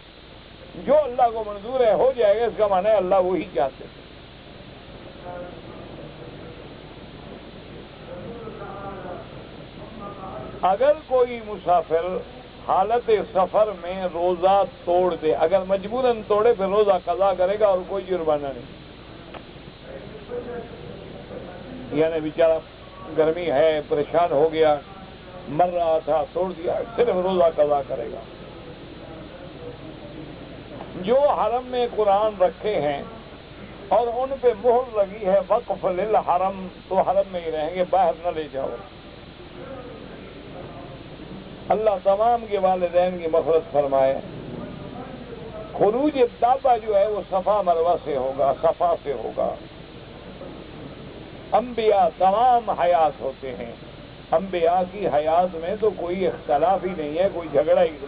جو اللہ کو منظور ہے ہو جائے گا، اس کا معنی ہے اللہ وہی چاہتے ہیں۔ اگر کوئی مسافر حالت سفر میں روزہ توڑ دے، اگر مجبوراً توڑے پھر روزہ قضا کرے گا اور کوئی جرمانہ نہیں، یعنی بیچارہ گرمی ہے پریشان ہو گیا، مر رہا تھا، توڑ دیا، صرف روزہ قضا کرے گا۔ جو حرم میں قرآن رکھے ہیں اور ان پہ مہر لگی ہے وقف للحرم، تو حرم میں ہی رہیں گے، باہر نہ لے جاؤ۔ اللہ تمام کے والدین کی مغفرت فرمائے۔ خروج دابہ جو ہے وہ صفا مروہ سے ہوگا، صفا سے ہوگا۔ انبیاء تمام حیات ہوتے ہیں، انبیاء کی حیات میں تو کوئی اختلاف ہی نہیں ہے، کوئی جھگڑا ہی نہیں،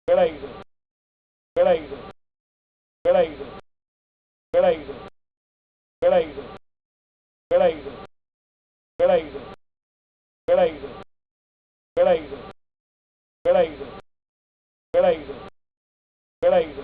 جھگڑا ہی نہیں، جھگڑا ہی نہیں، جھگڑا ہی نہیں، جھگڑا ہی نہیں، جھگڑا ہی نہیں، جھگڑا ہی نہیں، جھگڑا ہی نہیں، جھگڑا ہی نہیں، جھگڑا ہی نہیں، جھگڑا ہی نہیں، جھگڑا ہی نہیں، جھگڑا ہی نہیں،